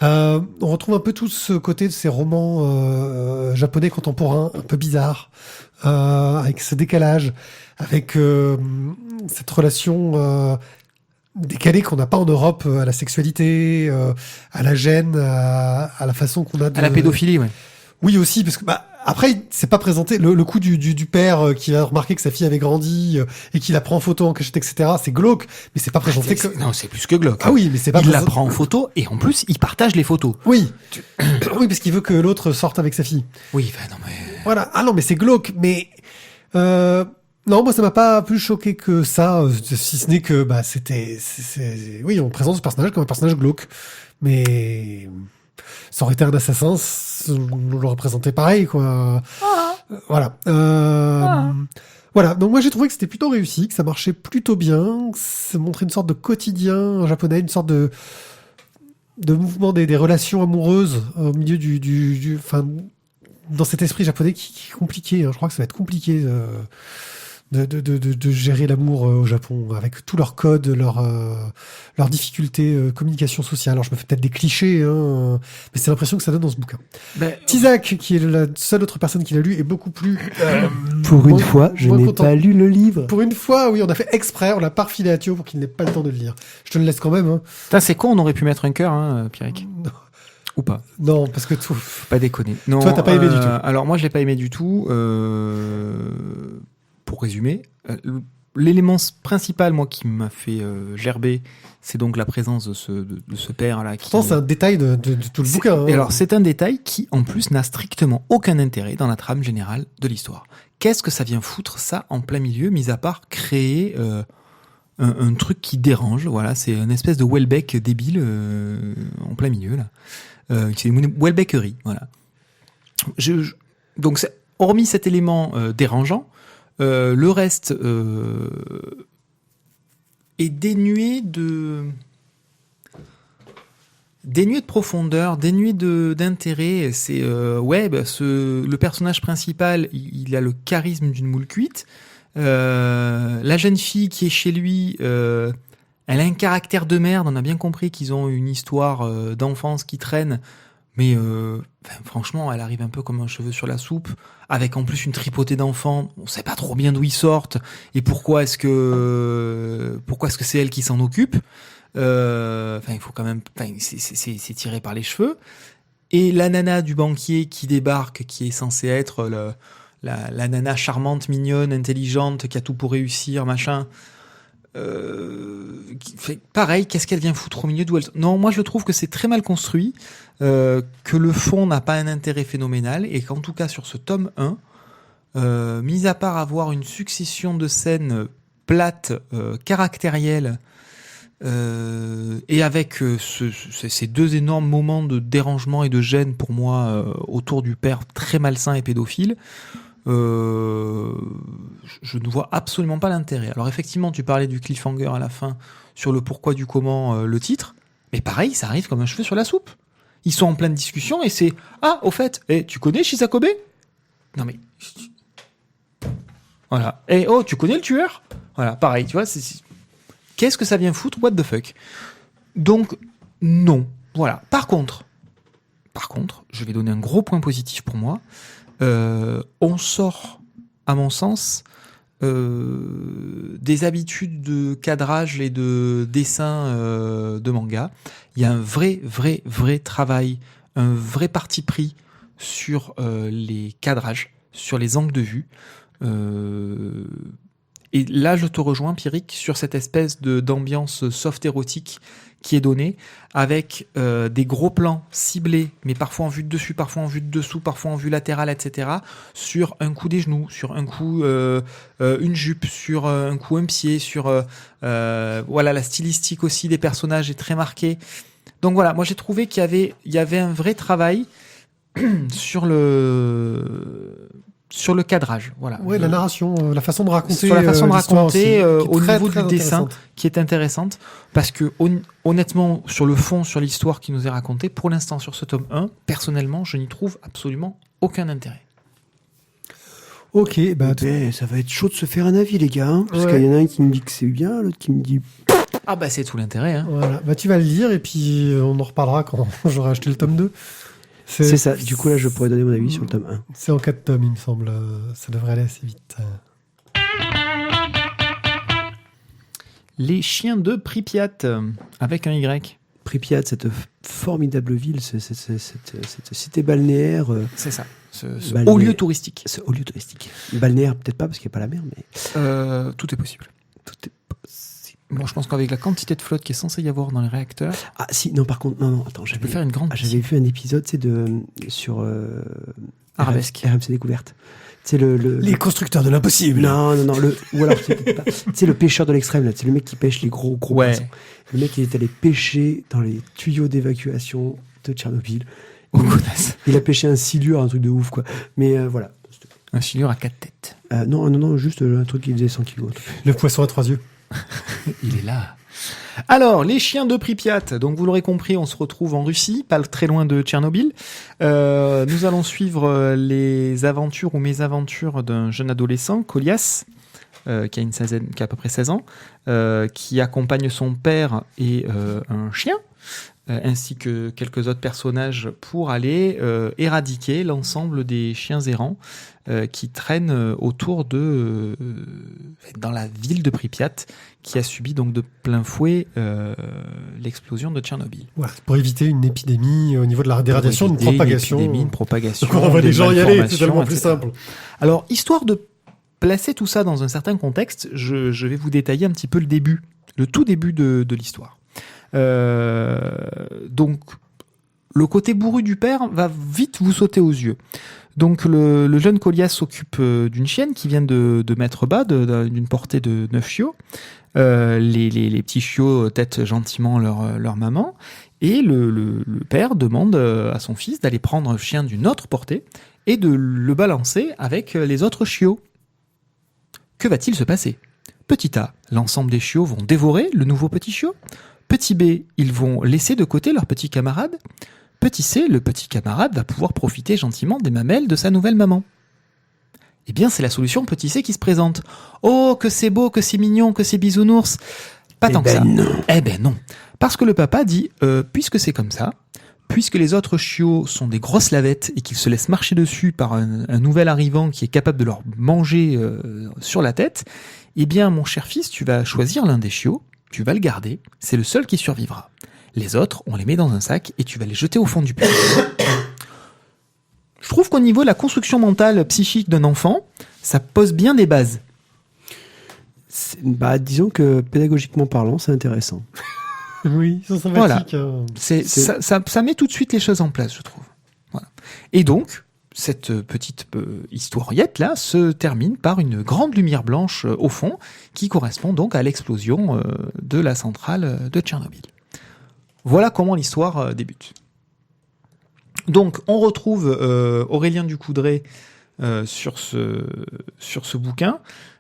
On retrouve un peu tout ce côté de ces romans japonais contemporains, un peu bizarres, avec ce décalage, avec cette relation décalée qu'on n'a pas en Europe à la sexualité, à la gêne, à la façon qu'on a de... À la pédophilie, ouais. Oui, aussi, parce que Après, c'est pas présenté. Le coup du père qui a remarqué que sa fille avait grandi et qui la prend en photo en cachette, etc. C'est glauque, mais c'est pas présenté que. Non, c'est plus que glauque. Ah oui, mais c'est pas. Il la prend en photo et en plus, il partage les photos. Oui. Oui, parce qu'il veut que l'autre sorte avec sa fille. Oui, non mais. Voilà. Ah non, mais c'est glauque. Mais non, moi ça m'a pas plus choqué que ça, si ce n'est que oui, on présente ce personnage comme un personnage glauque, mais ça aurait été un assassin, on l'aurait présenté pareil, quoi. Voilà. Voilà. Donc moi j'ai trouvé que c'était plutôt réussi, que ça marchait plutôt bien, que ça montrait une sorte de quotidien japonais, une sorte de mouvement des relations amoureuses au milieu enfin, dans cet esprit japonais qui est compliqué. Hein. Je crois que ça va être compliqué de gérer l'amour au Japon avec tous leurs codes, leurs difficultés communication sociale. Alors je me fais peut-être des clichés, hein, mais c'est l'impression que ça donne dans ce bouquin. Tizak, qui est la seule autre personne qui l'a lu, est beaucoup plus... Pour une fois, je n'ai pas lu le livre. Pour une fois, oui, on a fait exprès, on l'a pas refilé à Thio pour qu'il n'ait pas le temps de le lire. Je te le laisse quand même. Hein. Putain, c'est con, on aurait pu mettre un cœur, hein, Pierrick. Non. Ou pas. Non, parce que tout... Faut pas déconner. Non, toi, t'as pas aimé du tout. Alors moi, je l'ai pas aimé du tout. Pour résumer, l'élément principal, moi, qui m'a fait gerber, c'est donc la présence de ce père-là. Pourtant, c'est un détail de tout le bouquin. Hein. Et alors, c'est un détail qui, en plus, n'a strictement aucun intérêt dans la trame générale de l'histoire. Qu'est-ce que ça vient foutre, ça, en plein milieu, mis à part créer un truc qui dérange. Voilà, c'est une espèce de Welbeck débile en plein milieu, là. C'est une Welbeckerie, voilà. Donc, hormis cet élément dérangeant, le reste est dénué de profondeur, dénué d'intérêt. C'est le personnage principal, il a le charisme d'une moule cuite. La jeune fille qui est chez lui, elle a un caractère de merde. On a bien compris qu'ils ont une histoire d'enfance qui traîne. Mais franchement, elle arrive un peu comme un cheveu sur la soupe, avec en plus une tripotée d'enfants. On sait pas trop bien d'où ils sortent et pourquoi est-ce que c'est elle qui s'en occupe. Il faut quand même. C'est tiré par les cheveux. Et la nana du banquier qui débarque, qui est censée être la nana charmante, mignonne, intelligente, qui a tout pour réussir, machin. Pareil, qu'est-ce qu'elle vient foutre au milieu d'où elle... Non, moi je trouve que c'est très mal construit, que le fond n'a pas un intérêt phénoménal, et qu'en tout cas sur ce tome 1, mis à part avoir une succession de scènes plates, caractérielles, et avec ces deux énormes moments de dérangement et de gêne pour moi autour du père très malsain et pédophile, je ne vois absolument pas l'intérêt. Alors effectivement, tu parlais du cliffhanger à la fin sur le pourquoi du comment, le titre, mais pareil, ça arrive comme un cheveu sur la soupe. Ils sont en pleine discussion et c'est « Ah, au fait, tu connais Shisakobe ?» Non mais... Voilà. « Oh, tu connais le tueur ?» Voilà, pareil, tu vois, qu'est-ce que ça vient foutre? What the fuck? Donc, non. Voilà. Par contre, je vais donner un gros point positif pour moi. On sort, à mon sens, des habitudes de cadrage et de dessin de manga. Il y a un vrai travail, un vrai parti pris sur les cadrages, sur les angles de vue. Et là, je te rejoins, Pierrick, sur cette espèce d'ambiance soft érotique qui est donnée, avec des gros plans ciblés, mais parfois en vue de dessus, parfois en vue de dessous, parfois en vue latérale, etc., sur un coup des genoux, sur un coup une jupe, sur un coup un pied, sur voilà, la stylistique aussi des personnages est très marquée. Donc voilà, moi j'ai trouvé qu'il y avait un vrai travail sur le cadrage, voilà. Ouais, la narration, la façon de raconter. Sur la façon de raconter au niveau très du dessin, qui est intéressante, parce que honnêtement, sur le fond, sur l'histoire qui nous est racontée, pour l'instant sur ce tome 1, personnellement, je n'y trouve absolument aucun intérêt. Ok, ça va être chaud de se faire un avis, les gars, hein, parce qu'il y en a un qui me dit que c'est bien, l'autre qui me dit... Ah bah c'est tout l'intérêt. Hein. Voilà. Tu vas le lire et puis on en reparlera quand j'aurai acheté le tome 2. C'est ça, du coup là je pourrais donner mon avis sur le tome 1. C'est en 4 tomes il me semble, ça devrait aller assez vite. Les chiens de Pripyat, avec un Y. Pripyat, cette formidable ville, cette cité balnéaire. C'est ça. Ce Balnéaire. haut lieu touristique. Ce haut lieu touristique. Balnéaire, peut-être pas parce qu'il n'y a pas la mer, mais. Tout est possible. Tout est possible. Bon, je pense qu'avec la quantité de flotte qui est censée y avoir dans les réacteurs, Ah, si, non, par contre, non, attends, je peux faire une grande j'avais vu un épisode, sur. Arabesque. RMC Découverte. C'est le. Les constructeurs de l'impossible. Non, ou alors, c'est le pêcheur de l'extrême, là. C'est le mec qui pêche les gros Ouais. poissons. Le mec, il est allé pêcher dans les tuyaux d'évacuation de Tchernobyl. Oh, connasse. Il a pêché un silure, un truc de ouf, quoi. Mais voilà. Un silure à 4 têtes. Non, juste un truc qui faisait 100 kilos. Le poisson à 3 yeux. Il est là. Alors, les chiens de Pripyat. Donc, vous l'aurez compris, on se retrouve en Russie, pas très loin de Tchernobyl. Nous allons suivre les aventures ou mésaventures d'un jeune adolescent, Kolias, qui a à peu près 16 ans, qui accompagne son père et un chien, ainsi que quelques autres personnages pour aller éradiquer l'ensemble des chiens errants qui traînent autour dans la ville de Pripyat, qui a subi donc de plein fouet l'explosion de Tchernobyl. Voilà, pour éviter une épidémie au niveau de la radiation, une propagation. Une propagation. Donc on envoie des les gens y aller, c'est malformations, tellement plus etc. simple. Alors, histoire de placer tout ça dans un certain contexte, je vais vous détailler un petit peu le tout début de l'histoire. Donc, le côté bourru du père va vite vous sauter aux yeux. Donc, le jeune Kolias s'occupe d'une chienne qui vient de mettre bas d'une portée de 9 chiots. Les petits chiots têtent gentiment leur maman. Et le père demande à son fils d'aller prendre un chien d'une autre portée et de le balancer avec les autres chiots. Que va-t-il se passer ? Petit A, l'ensemble des chiots vont dévorer le nouveau petit chiot. Petit B, ils vont laisser de côté leur petit camarade. Petit C, le petit camarade va pouvoir profiter gentiment des mamelles de sa nouvelle maman. Eh bien, c'est la solution petit C qui se présente. Oh, que c'est beau, que c'est mignon, que c'est bisounours. Pas tant que ça. Non. Eh ben non. Parce que le papa dit, puisque c'est comme ça, puisque les autres chiots sont des grosses lavettes et qu'ils se laissent marcher dessus par un nouvel arrivant qui est capable de leur manger sur la tête, eh bien, mon cher fils, tu vas choisir l'un des chiots, tu vas le garder, c'est le seul qui survivra. Les autres, on les met dans un sac et tu vas les jeter au fond du puits. Je trouve qu'au niveau de la construction mentale psychique d'un enfant, ça pose bien des bases. Disons que pédagogiquement parlant, c'est intéressant. Oui, ils sont sympathiques. Ça met tout de suite les choses en place, je trouve. Voilà. Et donc, cette petite historiette-là se termine par une grande lumière blanche au fond, qui correspond donc à l'explosion de la centrale de Tchernobyl. Voilà comment l'histoire débute. Donc, on retrouve Aurélien Ducoudray sur ce bouquin.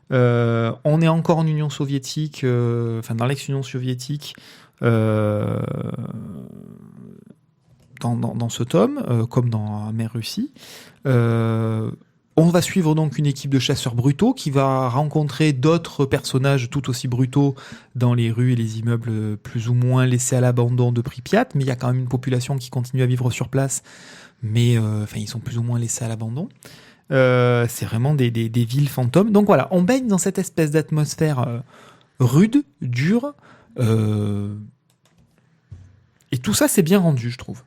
On est encore en Union soviétique, dans l'ex-Union soviétique, dans ce tome, comme dans Mère Russie. On va suivre donc une équipe de chasseurs brutaux qui va rencontrer d'autres personnages tout aussi brutaux dans les rues et les immeubles plus ou moins laissés à l'abandon de Pripyat, mais il y a quand même une population qui continue à vivre sur place, mais ils sont plus ou moins laissés à l'abandon. C'est vraiment des villes fantômes. Donc voilà, on baigne dans cette espèce d'atmosphère rude, dure, et tout ça c'est bien rendu, je trouve.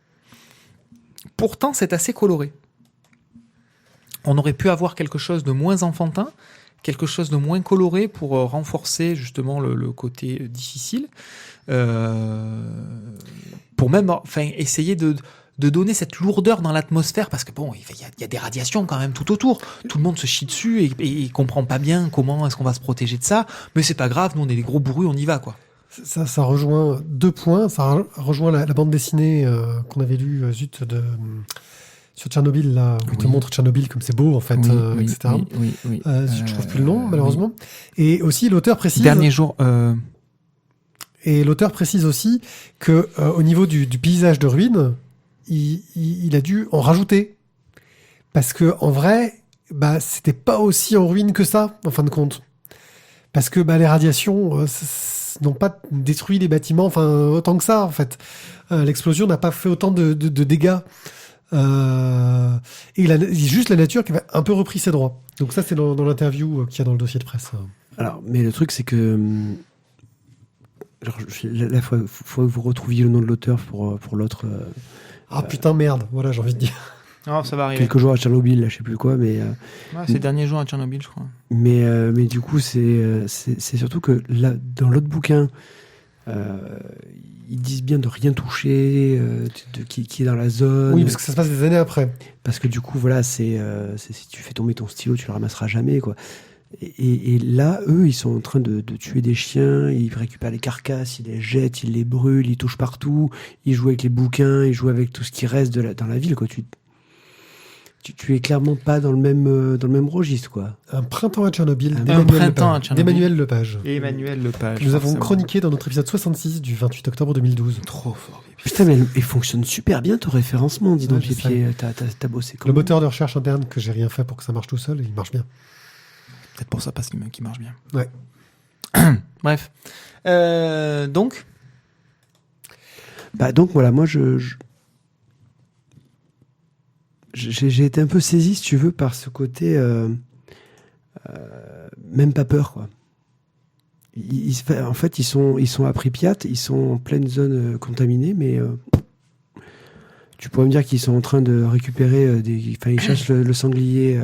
Pourtant, c'est assez coloré. On aurait pu avoir quelque chose de moins enfantin, quelque chose de moins coloré pour renforcer justement le côté difficile, pour même essayer de donner cette lourdeur dans l'atmosphère, parce que bon, il y a des radiations quand même tout autour. Tout le monde se chie dessus et comprend pas bien comment est-ce qu'on va se protéger de ça. Mais c'est pas grave, nous on est des gros bourrus, on y va quoi. Ça rejoint 2 points. Ça rejoint la bande dessinée qu'on avait lue sur Tchernobyl, là, où il te montre Tchernobyl comme c'est beau, en fait, etc. Oui. Je trouve plus le nom, malheureusement. Et aussi, l'auteur précise... Dernier jour... Et l'auteur précise aussi que au niveau du paysage de ruines, il a dû en rajouter. Parce que en vrai, c'était pas aussi en ruine que ça, en fin de compte. Parce que les radiations n'ont pas détruit les bâtiments autant que ça, en fait. L'explosion n'a pas fait autant de dégâts. Et juste la nature qui avait un peu repris ses droits. Donc ça, c'est dans l'interview qu'il y a dans le dossier de presse. Alors, mais le truc, c'est que Là, faut que vous retrouviez le nom de l'auteur pour l'autre. Ah putain, merde, voilà, j'ai envie de dire. Ah, ça va arriver. Quelques jours à Tchernobyl, là, je sais plus quoi, mais. Ouais, c'est les derniers jours à Tchernobyl, je crois. Mais du coup, c'est surtout que là, dans l'autre bouquin, ils disent bien de rien toucher, qui est dans la zone. Oui, parce que ça se passe des années après. Parce que du coup, voilà, c'est si tu fais tomber ton stylo, tu le ramasseras jamais, quoi. Et là, eux, ils sont en train de tuer des chiens, ils récupèrent les carcasses, ils les jettent, ils les brûlent, ils touchent partout, ils jouent avec les bouquins, ils jouent avec tout ce qui reste dans la ville, quoi. Tu es clairement pas dans le même registre, quoi. Un printemps à Tchernobyl. Un printemps à Tchernobyl. D'Emmanuel Lepage. Et Emmanuel Lepage. Que nous avons forcément. chroniqué dans notre épisode 66 du 28 octobre 2012. Trop fort. Putain, mais il fonctionne super bien ton référencement, dis donc, Ouais, je Pied. T'as bossé Le comment moteur de recherche interne que j'ai rien fait pour que ça marche tout seul, il marche bien. Peut-être pour ça, parce qu'il marche bien. Ouais. Bref. Donc, Bah donc voilà, moi j'ai été un peu saisi, si tu veux, par ce côté même pas peur, quoi. En fait, ils sont à Pripyat, ils sont en pleine zone contaminée, mais tu pourrais me dire qu'ils sont en train de récupérer ils chassent le sanglier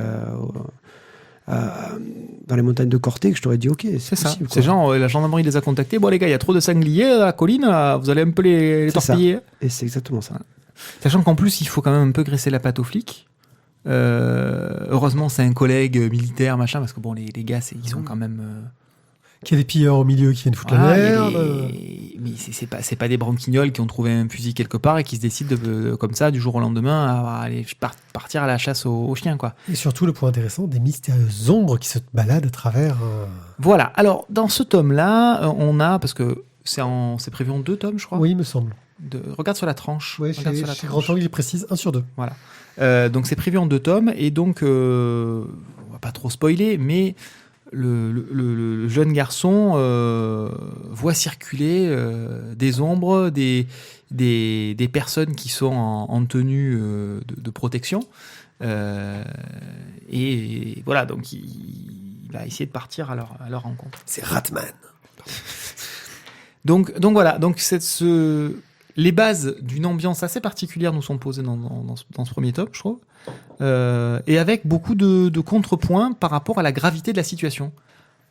dans les montagnes de Corté, que je t'aurais dit ok, c'est ça. possible, quoi. Ces gens, la gendarmerie les a contactés. Bon, les gars, il y a trop de sangliers à la colline, là, vous allez un peu les C'est ça. torpiller. Et c'est exactement ça. Sachant qu'en plus, il faut quand même un peu graisser la patte aux flics. Heureusement, c'est un collègue militaire, machin, parce que bon, les gars, ils sont quand même. Qu'il y a des pilleurs au milieu qui viennent foutre Voilà, la il y a merde. Mais c'est pas des branquignoles qui ont trouvé un fusil quelque part et qui se décident comme ça, du jour au lendemain, à aller partir à la chasse aux chiens, quoi. Et surtout, le point intéressant, des mystérieuses ombres qui se baladent à travers. Voilà. Alors, dans ce tome-là, on a, parce que c'est prévu en 2 tomes, je crois. Oui, il me semble. Regarde sur la tranche. Oui, Regarde sur la chez tranche. Grand Angle, il précise 1 sur 2. Donc c'est prévu en 2 tomes et donc on va pas trop spoiler, mais le jeune garçon voit circuler des ombres, des personnes qui sont en tenue de protection et voilà, donc il va essayer de partir à leur rencontre. C'est Ratman. Donc voilà, donc les bases d'une ambiance assez particulière nous sont posées dans ce premier tome, je trouve, et avec beaucoup de contrepoints par rapport à la gravité de la situation.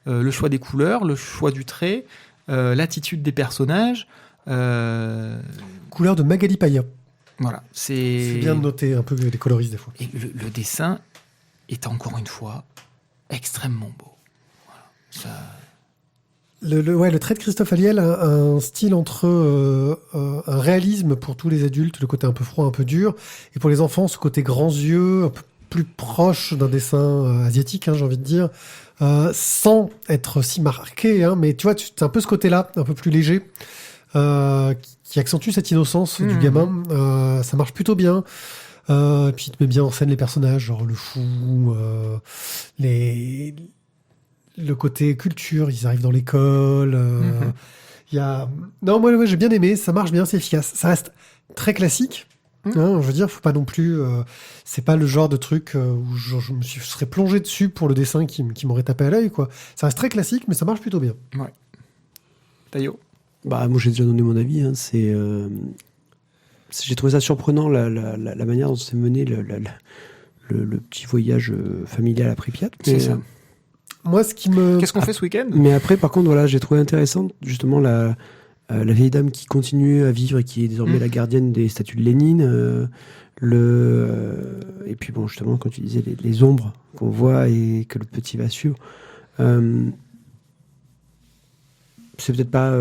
Le choix des couleurs, le choix du trait, l'attitude des personnages. Couleur de Magali Paya. Voilà, C'est bien de noter un peu les coloristes des fois. Et le dessin est encore une fois extrêmement beau. Voilà, ça... Le trait de Christophe Aliel a un style entre un réalisme pour tous les adultes, le côté un peu froid, un peu dur, et pour les enfants, ce côté grands yeux, un peu plus proche d'un dessin asiatique, j'ai envie de dire, sans être si marqué, mais tu vois, c'est un peu ce côté-là, un peu plus léger, qui accentue cette innocence du gamin. Ça marche plutôt bien. Puis il te met bien en scène les personnages, genre le fou, le côté culture, ils arrivent dans l'école. Il y a... Non, moi j'ai bien aimé, ça marche bien, c'est efficace. Ça reste très classique. Je veux dire, faut pas non plus. C'est pas le genre de truc où je serais plongé dessus pour le dessin qui m'aurait tapé à l'œil, quoi. Ça reste très classique, mais ça marche plutôt bien. Ouais. Taillot. Bah, moi, j'ai déjà donné mon avis. J'ai trouvé ça surprenant, la manière dont s'est mené le petit voyage familial à Pripyat. C'est ça. Moi, ce qui me... Qu'est-ce qu'on fait ce week-end ? Mais après, par contre, voilà, j'ai trouvé intéressante, justement, la vieille dame qui continue à vivre et qui est désormais la gardienne des statues de Lénine. Et puis, bon, justement, quand tu disais les ombres qu'on voit et que le petit va suivre... c'est peut-être pas...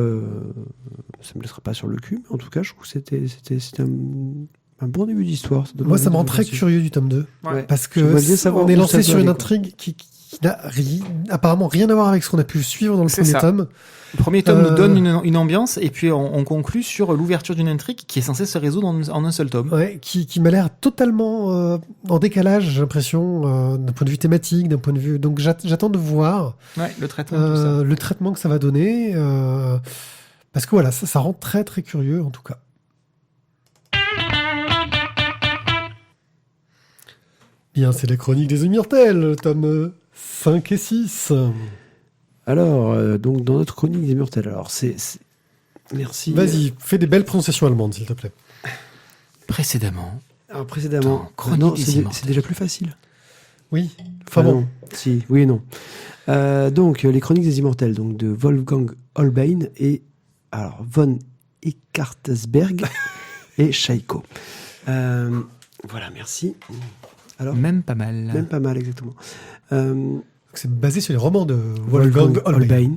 ça me laissera pas sur le cul, mais en tout cas, je trouve que c'était un bon début d'histoire. Moi, ça me rend très curieux du tome 2. Ouais. Parce que J'aimerais bien savoir on est où lancé ça sur va une aller, quoi. intrigue qui n'a apparemment rien à voir avec ce qu'on a pu suivre dans le C'est premier ça. tome. Le premier tome nous donne une ambiance et puis on conclut sur l'ouverture d'une intrigue qui est censée se résoudre en un seul tome. Ouais, qui m'a l'air totalement en décalage, j'ai l'impression, d'un point de vue thématique, d'un point de vue... Donc j'attends de voir Ouais, le traitement, tout ça. le traitement que ça va donner. Parce que voilà, ça rend très très curieux en tout cas. Bien, c'est la chronique des Immortels, tome 5 et 6. Alors, donc, dans notre chronique des Immortels, alors, Merci. Vas-y, fais des belles prononciations allemandes, s'il te plaît. Précédemment. Alors précédemment, Dans Chronique non, des c'est Immortels. déjà plus facile. Oui. Enfin bon. non. Si, oui et non. Donc, les Chroniques des Immortels, donc de Wolfgang Holbein et alors von Eckartsberg et Scheiko. Voilà, merci. Alors, Même pas mal. même pas mal, exactement. C'est basé sur les romans de Wolfgang Holbein.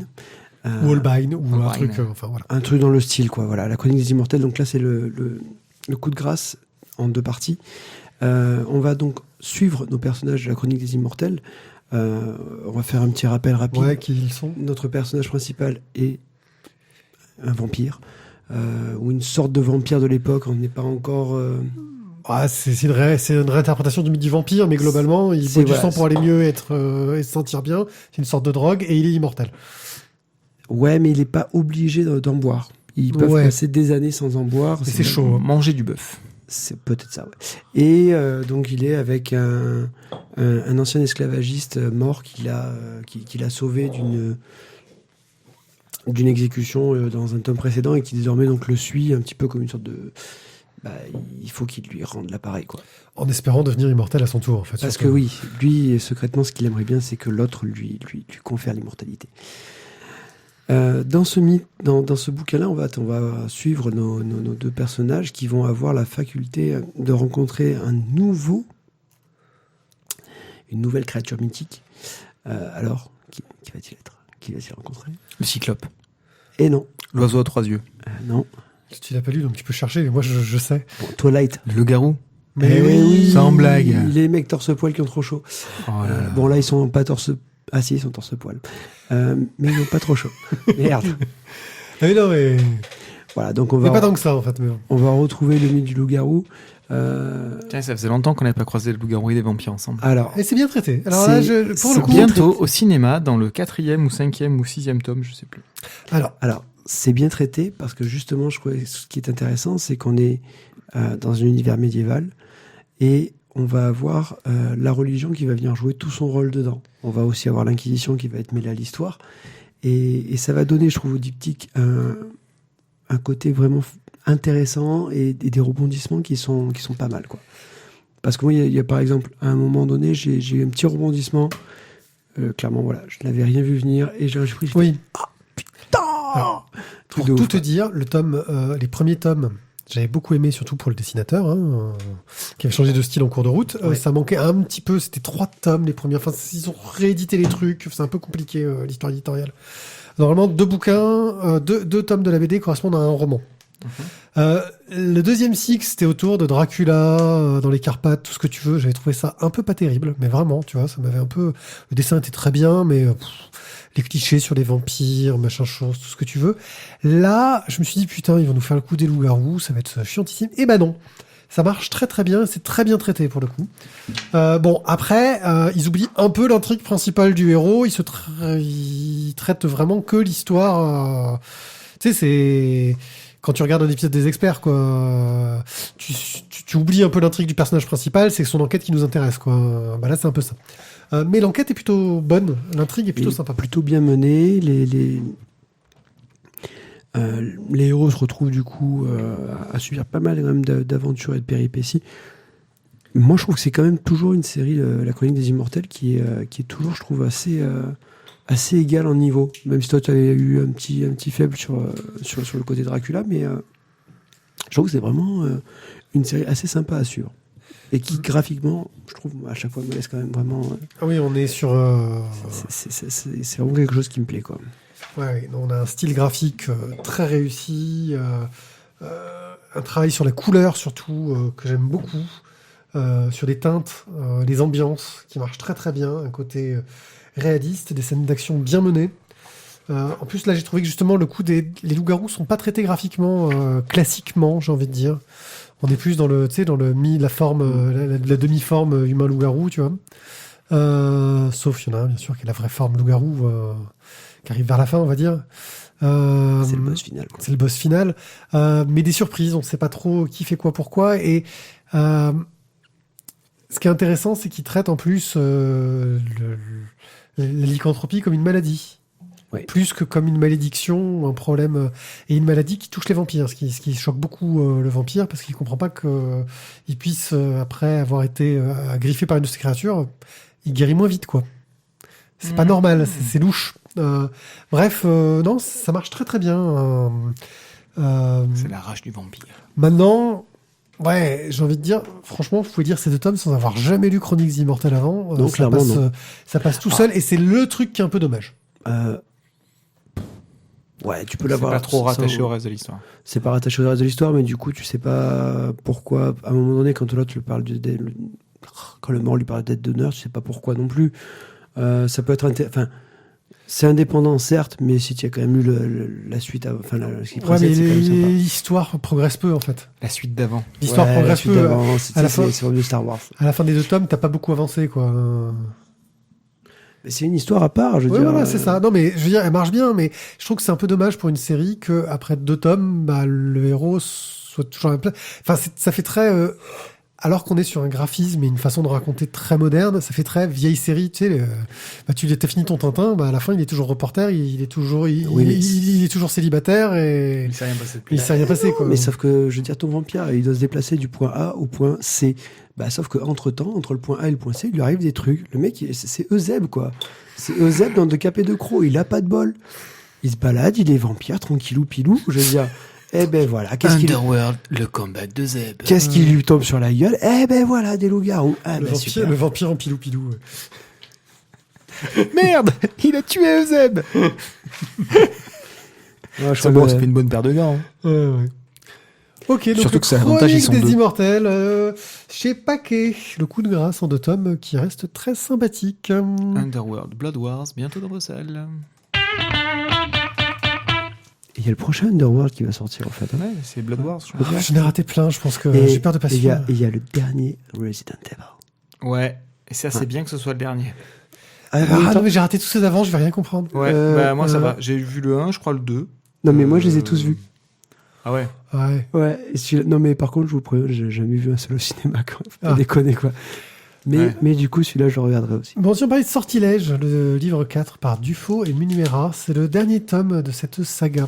Ou Holbein, ou un Holbein. truc, enfin voilà. Un truc dans le style, quoi. Voilà, la Chronique des Immortels. Donc là, c'est le coup de grâce en 2 parties. On va donc suivre nos personnages de la Chronique des Immortels. On va faire un petit rappel rapide. Ouais, qui ils sont. Notre personnage principal est un vampire, ou une sorte de vampire de l'époque. On n'est pas encore... Ah, c'est une réinterprétation du mythe du vampire, mais globalement, il C'est- boit du voilà, sang pour aller mieux et se sentir bien. C'est une sorte de drogue et il est immortel. Ouais, mais il n'est pas obligé d'en boire. Ils peuvent Ouais. passer des années sans en boire. Et c'est chaud. Manger du bœuf. C'est peut-être ça, ouais. Et donc il est avec un ancien esclavagiste mort qu'il a sauvé d'une exécution dans un tome précédent et qui désormais donc le suit un petit peu comme une sorte de... il faut qu'il lui rende l'appareil, quoi. En espérant devenir immortel à son tour, en fait. Parce que surtout. oui, lui, secrètement, ce qu'il aimerait bien, c'est que l'autre lui confère l'immortalité. Dans ce bouquin-là, on va suivre nos 2 personnages qui vont avoir la faculté de rencontrer une nouvelle créature mythique. Alors, qui va-t-il être? Qui va-t-il rencontrer? Le cyclope. Et non, L'oiseau à 3 yeux. non. Tu l'as pas lu, donc tu peux chercher, mais moi je sais. Bon, Twilight. Le garou. Mais Eh oui, sans blague. Les mecs torse-poil qui ont trop chaud. Oh là là. Bon, là, ils sont pas torse... Ah si, ils sont torse-poil. Mais ils n'ont pas trop chaud. Merde. Ah, mais non, mais. Voilà, donc on Mais va... pas tant que ça, en fait. Mais bon. On va retrouver le mythe du loup-garou. Tiens, ça faisait longtemps qu'on n'avait pas croisé le loup-garou et les vampires ensemble. Alors, Et c'est bien traité. Alors C'est- là, pour le c'est coup. Bientôt au cinéma, dans le 4e ou 5e ou 6e tome, je sais plus. Alors, c'est bien traité parce que justement, je trouvais ce qui est intéressant, c'est qu'on est dans un univers médiéval et on va avoir la religion qui va venir jouer tout son rôle dedans. On va aussi avoir l'Inquisition qui va être mêlée à l'histoire et ça va donner, je trouve, au diptyque un côté vraiment intéressant et des rebondissements qui sont pas mal, quoi. Parce que moi, il y a par exemple, à un moment donné, j'ai eu un petit rebondissement. Clairement, voilà, je n'avais rien vu venir et j'ai pris. oui. Alors, Pour tout te dire, les premiers tomes, j'avais beaucoup aimé, surtout pour le dessinateur, qui avait changé de style en cours de route. Ouais. Ça manquait un petit peu, c'était 3 tomes les premiers. Enfin, ils ont réédité les trucs, c'est un peu compliqué l'histoire éditoriale. Normalement, 2 bouquins, 2 tomes de la BD correspondent à un roman. Le deuxième cycle, c'était autour de Dracula, dans les Carpates, tout ce que tu veux. J'avais trouvé ça un peu pas terrible, mais vraiment, tu vois, ça m'avait un peu... Le dessin était très bien, mais les clichés sur les vampires, machin chose, tout ce que tu veux. Là, je me suis dit, putain, ils vont nous faire le coup des loups-garous, ça va être chiantissime. Et ben non, ça marche très très bien, c'est très bien traité pour le coup. Bon, après, ils oublient un peu l'intrigue principale du héros, ils traitent vraiment que l'histoire... tu sais, c'est... Quand tu regardes un épisode des experts, quoi, tu oublies un peu l'intrigue du personnage principal, c'est son enquête qui nous intéresse, quoi. Bah là, c'est un peu ça. Mais l'enquête est plutôt bonne, l'intrigue est plutôt sympa. Plutôt bien menée. Les héros se retrouvent du coup à subir pas mal quand même d'aventures et de péripéties. Moi, je trouve que c'est quand même toujours une série, La Chronique des Immortels, qui est toujours, je trouve, assez égal en niveau. Même si toi, tu avais eu un petit faible sur le côté Dracula, mais je trouve que c'est vraiment une série assez sympa à suivre. Et qui, graphiquement, je trouve, à chaque fois, me laisse quand même vraiment... Ah oui, on est sur... c'est vraiment quelque chose qui me plaît, quoi. Ouais, on a un style graphique très réussi, un travail sur la couleur surtout, que j'aime beaucoup, sur les teintes, les ambiances, qui marchent très très bien, un côté... réaliste, des scènes d'action bien menées. En plus, là, j'ai trouvé que justement, les loups-garous sont pas traités graphiquement, classiquement, j'ai envie de dire. On est plus dans la forme, la demi-forme humain loup-garou, tu vois. Sauf, il y en a un, bien sûr, qui est la vraie forme loup-garou, qui arrive vers la fin, on va dire. C'est le boss final, quoi. C'est le boss final. Mais des surprises, on sait pas trop qui fait quoi, pourquoi. Et, ce qui est intéressant, c'est qu'il traite en plus, la lycanthropie comme une maladie. Ouais. Plus que comme une malédiction, un problème et une maladie qui touche les vampires, ce qui choque beaucoup le vampire parce qu'il comprend pas que il puisse après avoir été agriffé par une de ces créatures, il guérit moins vite quoi. C'est pas normal, c'est louche. Bref, non, ça marche très très bien. C'est la rage du vampire. Maintenant, ouais, j'ai envie de dire, franchement, vous pouvez lire ces 2 tomes sans avoir jamais lu Chroniques Immortelles avant. Non, ça clairement, passe, non. ça passe tout seul et c'est le truc qui est un peu dommage. Ouais, tu peux C'est l'avoir. pas trop rattaché sans- au reste de l'histoire. C'est pas rattaché au reste de l'histoire, mais du coup, tu sais pas pourquoi. À un moment donné, quand l'autre lui parle quand le mort lui parle d'aide d'honneur, tu sais pas pourquoi non plus. Ça peut être enfin, c'est indépendant certes, mais si tu as quand même lu la suite, ce qui Ouais, précède, mais c'est quand même sympa. l'histoire progresse peu en fait. La suite d'avant. L'histoire Ouais, la progresse suite peu. d'avant, à la c'est fin- c'est de Star Wars. À la fin des 2 tomes, t'as pas beaucoup avancé quoi. Mais c'est une histoire à part, je veux Ouais, dire. voilà, c'est ça. Non, mais je veux dire, elle marche bien, mais je trouve que c'est un peu dommage pour une série que après 2 tomes, bah, le héros soit toujours à la place. Enfin, ça fait très. Alors qu'on est sur un graphisme et une façon de raconter très moderne, ça fait très vieille série. Tu sais, bah, t'as fini ton Tintin, bah, à la fin, il est toujours reporter, il est toujours, Oui, mais il est toujours célibataire et Il s'est rien passé. il s'est rien passé, quoi. Mais sauf que, je veux dire, ton vampire, il doit se déplacer du point A au point C. Bah, sauf que entre-temps, entre le point A et le point C, il lui arrive des trucs. Le mec, c'est Euseb, quoi. C'est Euseb dans 2 capés de crocs. Il a pas de bol. Il se balade, il est vampire, tranquillou pilou. Je veux dire, eh ben voilà. Underworld, le combat de Zeb. Qu'est-ce qui lui tombe sur la gueule? Eh ben voilà, des loups-garous. Ah, ben super. Le vampire en pilou-pilou. Ouais. Merde, il a tué Euseb. Ouais, je C'est crois bon, que- ça fait une bonne paire de gants. Ouais. Ok, donc Surtout que c'est l'avantage, ils Chronique sont des 2. Immortels chez Paquet, le coup de grâce en 2 tomes qui reste très sympathique. Underworld, Blood Wars, bientôt dans vos salles. Il y a le prochain Underworld qui va sortir, en fait. Ouais, c'est Blood Wars, je crois. J'en ai raté plein, je pense que Et j'ai peur de pas il y a- suivre. et il y a le dernier Resident Evil. Ouais, et ça, c'est bien que ce soit le dernier. Ah, Ah non, mais j'ai raté tous ceux d'avant, je vais rien comprendre. Ouais, bah moi ça va. J'ai vu le 1, je crois le 2. non, mais moi, je les ai tous vus. Ah ouais. Ouais. Ouais, et non, mais par contre, je vous préviens, j'ai jamais vu un seul au cinéma, quoi. Faut pas Ah. déconner, quoi. Ouais. Mais du coup, celui-là, je le regarderai aussi. Bon, si on parlait de Sortilège, le livre 4 par Dufaux et Munuera, c'est le dernier tome de cette saga.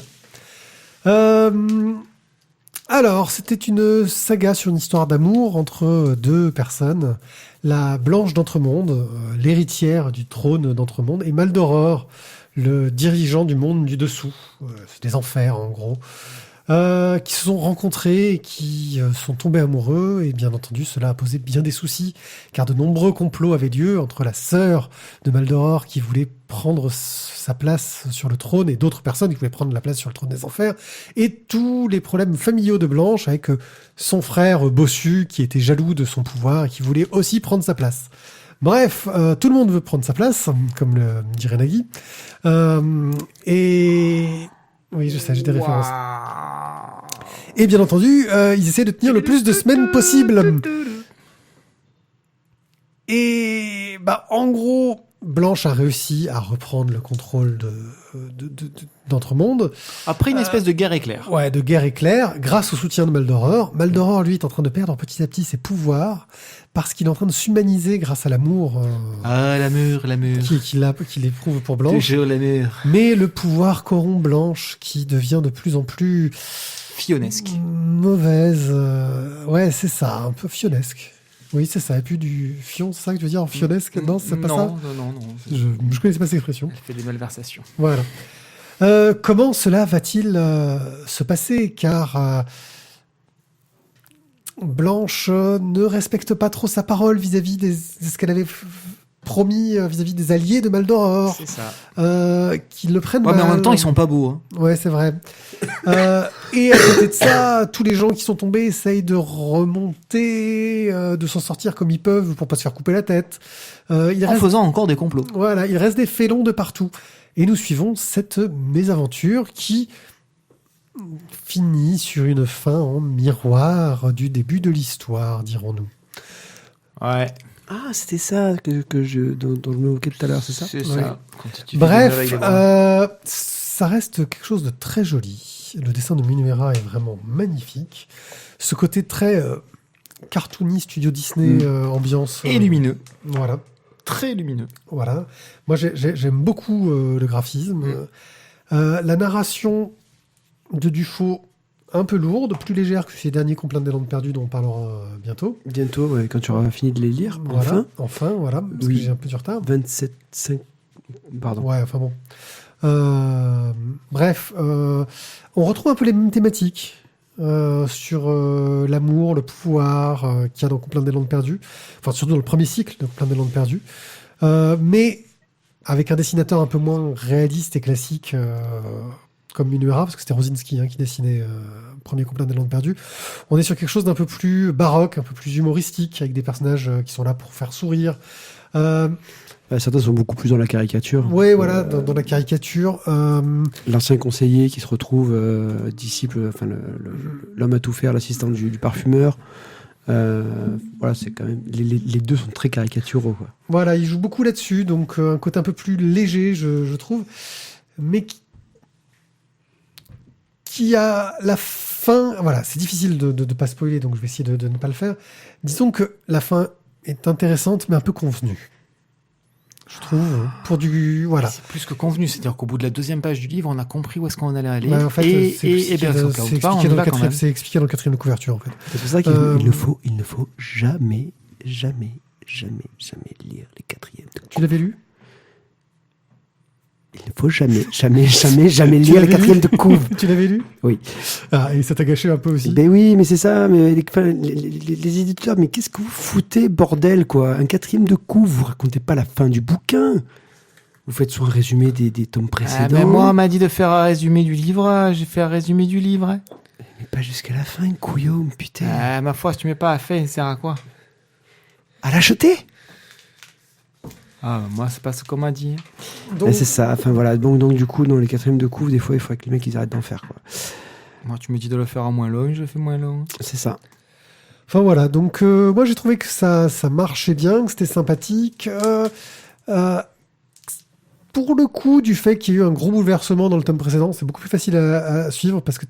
Alors, c'était une saga sur une histoire d'amour entre 2 personnes. La Blanche d'Entremonde, l'héritière du trône d'Entremonde, et Maldoror, le dirigeant du monde du dessous. C'est des enfers, en gros. Qui se sont rencontrés et qui sont tombés amoureux. Et bien entendu, cela a posé bien des soucis, car de nombreux complots avaient lieu entre la sœur de Maldoror qui voulait prendre sa place sur le trône et d'autres personnes qui voulaient prendre la place sur le trône des enfers, et tous les problèmes familiaux de Blanche avec son frère bossu qui était jaloux de son pouvoir et qui voulait aussi prendre sa place. Bref, tout le monde veut prendre sa place, comme le dirait Nagui. Et... Oui, je sais, j'ai des références. Et bien entendu, ils essaient de tenir le plus de semaines possible. Et bah, en gros, Blanche a réussi à reprendre le contrôle d'Entremonde. Après une espèce de guerre éclair. Ouais, de guerre éclair, grâce au soutien de Maldoror. Maldoror, lui, est en train de perdre petit à petit ses pouvoirs parce qu'il est en train de s'humaniser grâce à l'amour Ah, l'amour. qu'il éprouve pour Blanche. Toujours l'amour. Mais le pouvoir corrompt Blanche qui devient de plus en plus Fionesque. mauvaise. Ouais, c'est ça, un peu fionesque. Oui, c'est ça. Et puis du fion, c'est ça que tu veux dire en fionesque? Non, c'est pas ça. Non. Je connaissais pas cette expression. Elle fait des malversations. Voilà. Comment cela va-t-il se passer? Car Blanche ne respecte pas trop sa parole vis-à-vis de ce qu'elle avait promis vis-à-vis des alliés de Maldoror, C'est ça. qu'ils le prennent Ouais, mais en mal. même temps, ils sont pas beaux. Hein. Ouais, c'est vrai. Et à côté de ça, tous les gens qui sont tombés essayent de remonter, de s'en sortir comme ils peuvent pour pas se faire couper la tête. Il En reste, faisant encore des complots. voilà, il reste des félons de partout. Et nous suivons cette mésaventure qui finit sur une fin en miroir du début de l'histoire, dirons-nous. Ouais. Ah, c'était ça dont je m'évoquais tout à l'heure, c'est ça? C'est Ouais. ça. Quand tu fais des Bref, avec les bras. ça reste quelque chose de très joli. Le dessin de Munuera est vraiment magnifique. Ce côté très cartoony, studio Disney, ambiance. Et lumineux. Voilà. très lumineux. Voilà. Moi, j'aime beaucoup le graphisme. La narration de Dufaux, un peu lourde, plus légère que ces derniers Complaintes des Landes perdues dont on parlera bientôt. Bientôt, ouais, quand tu auras fini de les lire, Voilà, enfin, voilà, parce Oui. que j'ai un peu du retard. 27,5. Pardon. Ouais, enfin bon. Bref, on retrouve un peu les mêmes thématiques sur l'amour, le pouvoir qu'il y a dans Complaintes des Landes perdues. Enfin, surtout dans le premier cycle de Complaintes des Landes perdues. Mais avec un dessinateur un peu moins réaliste et classique comme Minuera, parce que c'était Rosinski qui dessinait le premier Complaintes des Landes perdues. On est sur quelque chose d'un peu plus baroque, un peu plus humoristique, avec des personnages qui sont là pour faire sourire. Certains sont beaucoup plus dans la caricature. Oui, voilà, dans la caricature. L'ancien conseiller qui se retrouve disciple, enfin l'homme à tout faire, l'assistant du parfumeur. Voilà, c'est quand même les deux sont très caricaturaux, quoi. Voilà, il joue beaucoup là-dessus, donc un côté un peu plus léger, je trouve, mais qui a la fin. Voilà, c'est difficile de pas spoiler, donc je vais essayer de ne pas le faire. Disons que la fin est intéressante, mais un peu convenue. Je trouve, pour du... Voilà. C'est plus que convenu, c'est-à-dire qu'au bout de la 2e page du livre, on a compris où est-ce qu'on allait aller. Ouais, en fait, et bien, faut que là où pas, on y va quand même. c'est expliqué dans le 4e de couverture, en fait. C'est pour ça qu'il ne faut jamais lire les 4e. Tu l'avais lu ? Il ne faut jamais lire les 4e de couve. Tu l'avais lu ? Oui. Ah, et ça t'a gâché un peu aussi. Ben oui, mais c'est ça. Mais les éditeurs, mais qu'est-ce que vous foutez, bordel, quoi? Un 4e de couve, vous racontez pas la fin du bouquin. Vous faites soit un résumé des tomes précédents. Mais moi, on m'a dit de faire un résumé du livre. J'ai fait un résumé du livre. Mais pas jusqu'à la fin, une couillon, putain. Ma foi, si tu mets pas à fait, ça sert à quoi? À l'acheter. Ah, moi, c'est pas ce qu'on m'a dit. Donc, c'est ça. Enfin voilà. Donc du coup, dans les 4e de couve, des fois, il faut que les mecs ils arrêtent d'en faire, quoi. Moi, tu me dis de le faire en moins long, je le fais moins long. C'est ça. enfin voilà, donc moi j'ai trouvé que ça marchait bien, que c'était sympathique. Pour le coup, du fait qu'il y a eu un gros bouleversement dans le tome précédent, c'est beaucoup plus facile à suivre parce que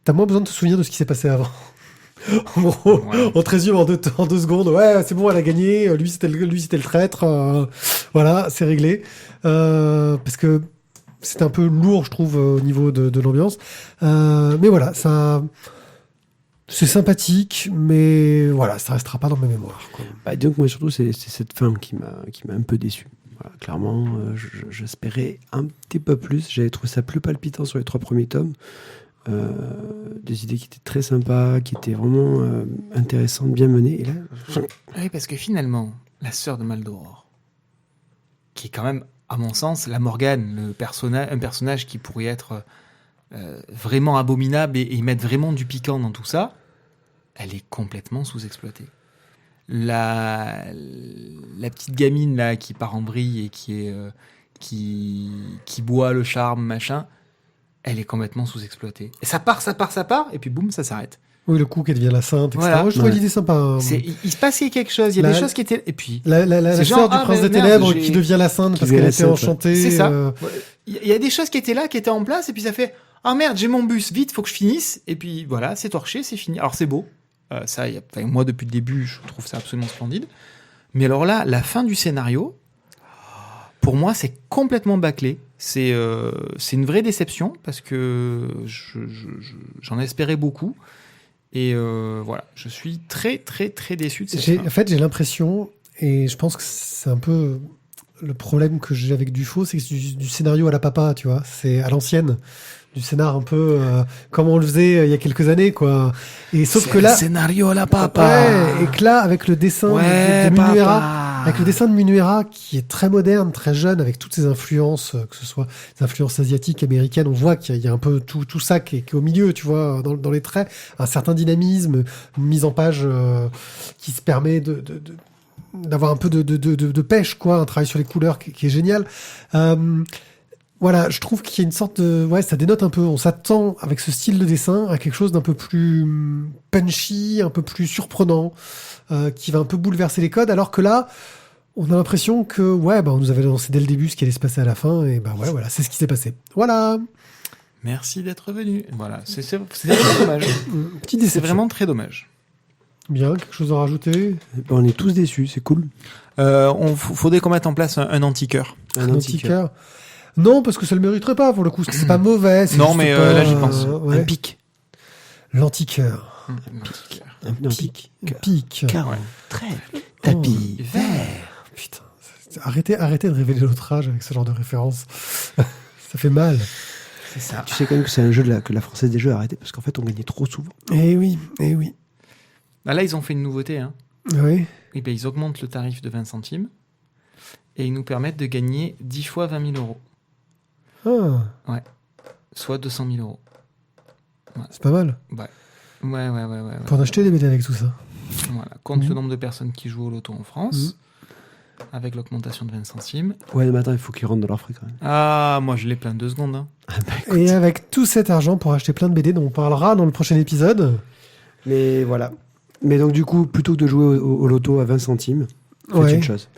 t'as moins besoin de te souvenir de ce qui s'est passé avant. En gros, Ouais. on te résume en deux secondes. Ouais, c'est bon, elle a gagné. Lui, c'était le traître. Voilà, c'est réglé. Parce que c'était un peu lourd, je trouve, au niveau de l'ambiance. Mais voilà, c'est sympathique, mais voilà, ça restera pas dans ma mémoire, quoi. Bah, donc moi surtout, c'est cette fin qui m'a un peu déçu. Voilà, clairement, j'espérais un petit peu plus. J'avais trouvé ça plus palpitant sur les 3 premiers tomes. Des idées qui étaient très sympas, qui étaient vraiment intéressantes, bien menées. Et là, Oui, parce que finalement, la sœur de Maldoror, qui est quand même, à mon sens, la Morgane, un personnage qui pourrait être vraiment abominable et mettre vraiment du piquant dans tout ça, elle est complètement sous-exploitée. La petite gamine là qui part en vrille et qui boit le charme, machin, elle est complètement sous-exploitée. Et ça part, et puis boum, ça s'arrête. Oui, le coup qu'elle devient la sainte, etc. Voilà. Moi, je trouvais Ouais. l'idée sympa. Hein. Il se passait quelque chose, il y a La- des choses qui étaient... Et puis, La C'est sœur genre, du prince des merde, ténèbres j'ai- qui devient la sainte Qui parce devient qu'elle la était sainte, enchantée. c'est ça. Il y a des choses qui étaient là, qui étaient en place, et puis ça fait « Ah merde, j'ai mon bus, vite, faut que je finisse. » Et puis voilà, c'est torché, c'est fini. Alors c'est beau. Moi, depuis le début, je trouve ça absolument splendide. Mais alors là, la fin du scénario, pour moi, c'est complètement bâclé. C'est une vraie déception, parce que j'en espérais beaucoup. Et voilà, je suis très, très, très déçu de cette fin. En fait, j'ai l'impression, et je pense que c'est un peu le problème que j'ai avec Dufaux, c'est que c'est du scénario à la papa, tu vois. C'est à l'ancienne. Du scénar un peu comme on le faisait il y a quelques années, quoi. Et sauf que là, le scénario à la papa. ouais, et que là, avec le dessin de Minuera, avec le dessin de Minuera qui est très moderne, très jeune, avec toutes ses influences, que ce soit des influences asiatiques, américaines, on voit qu'il y a un peu tout ça qui est au milieu, tu vois, dans les traits, un certain dynamisme, une mise en page qui se permet d'avoir un peu de pêche, quoi, un travail sur les couleurs qui est génial. Voilà, je trouve qu'il y a une sorte de... Ouais, ça dénote un peu. On s'attend, avec ce style de dessin, à quelque chose d'un peu plus punchy, un peu plus surprenant, qui va un peu bouleverser les codes, alors que là, on a l'impression que, ouais, on nous avait annoncé dès le début ce qui allait se passer à la fin, et ouais, voilà, c'est ce qui s'est passé. Voilà. Merci d'être venu. Voilà, c'est vraiment dommage. Petite C'est déception. vraiment très dommage. Bien, quelque chose à rajouter? On est tous déçus, c'est cool. Faudrait qu'on mette en place un anti-cœur. Un Anti-cœur. Non, parce que ça le mériterait pas, pour le coup. C'est pas mauvais. C'est Non, juste mais pas, là, j'y pense. ouais. Un pic. L'anti-cœur. Un pic. Pic. 40. Trèfle. Tapis. Vert. Putain. Arrêtez de révéler notre âge avec ce genre de référence. Ça fait mal. C'est ça. Tu sais quand même que c'est un jeu que la Française des Jeux a arrêté parce qu'en fait, on gagnait trop souvent. Eh oui, eh oui. Bah là, ils ont fait une nouveauté. Hein. Oui. Eh ben, ils augmentent le tarif de 20 centimes et ils nous permettent de gagner 10 fois 20 000 euros, Ah, soit 200 000 euros. c'est pas mal. Ouais. Pour en acheter des BD avec tout ça. Voilà. Compte Mhm. le nombre de personnes qui jouent au loto en France, avec l'augmentation de 20 centimes. Ouais, mais attends, il faut qu'ils rentrent dans leurs frais quand même. Ah, moi je l'ai plein 2 secondes. Hein. Et avec tout cet argent pour acheter plein de BD dont on parlera dans le prochain épisode. Mais voilà. Mais donc, du coup, plutôt que de jouer au loto à 20 centimes, faites Ouais. une chose.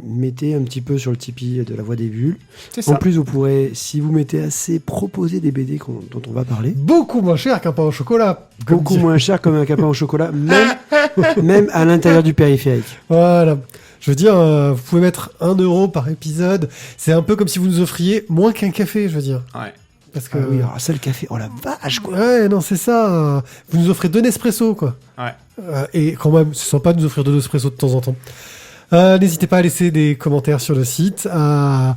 Mettez un petit peu sur le Tipeee de la Voix des Bulles. C'est ça. En plus, vous pourrez, si vous mettez assez, proposer des BD dont on va parler. Beaucoup moins cher qu'un pain au chocolat. comme Beaucoup dit- moins cher comme un capin au chocolat, même à l'intérieur du périphérique. Voilà. Je veux dire, vous pouvez mettre 1 euro par épisode. C'est un peu comme si vous nous offriez moins qu'un café, je veux dire. Ouais. Parce que... Ah oui, alors ça, le café, oh la vache, quoi. Ouais, non, c'est ça. Vous nous offrez 2 Nespresso, quoi. Ouais. Et quand même, c'est sympa de nous offrir 2 Nespresso de temps en temps. N'hésitez pas à laisser des commentaires sur le site, à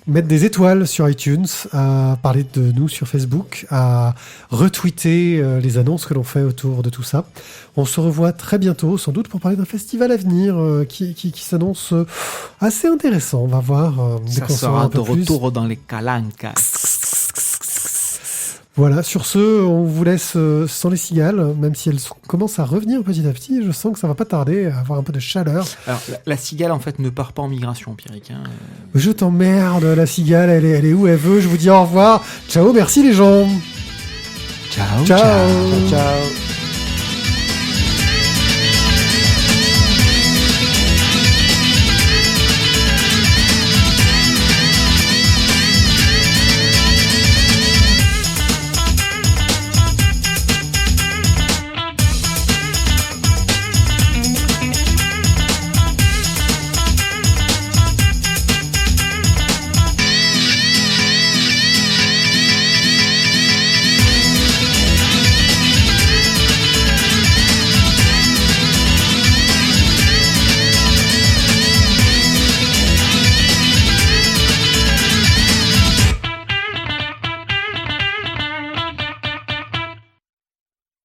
mettre des étoiles sur iTunes, à parler de nous sur Facebook, à retweeter les annonces que l'on fait autour de tout ça. On se revoit très bientôt, sans doute pour parler d'un festival à venir qui s'annonce assez intéressant. On va voir dès Ça qu'on saura sera un de peu plus. retour dans les calancas. Voilà, sur ce, on vous laisse sans les cigales, même si elles commencent à revenir petit à petit. Je sens que ça va pas tarder à avoir un peu de chaleur. Alors, la cigale, en fait, ne part pas en migration, Pierrick. Hein. Je t'emmerde, la cigale, elle est où elle veut. Je vous dis au revoir. Ciao, merci les gens. Ciao. Ciao. Ciao.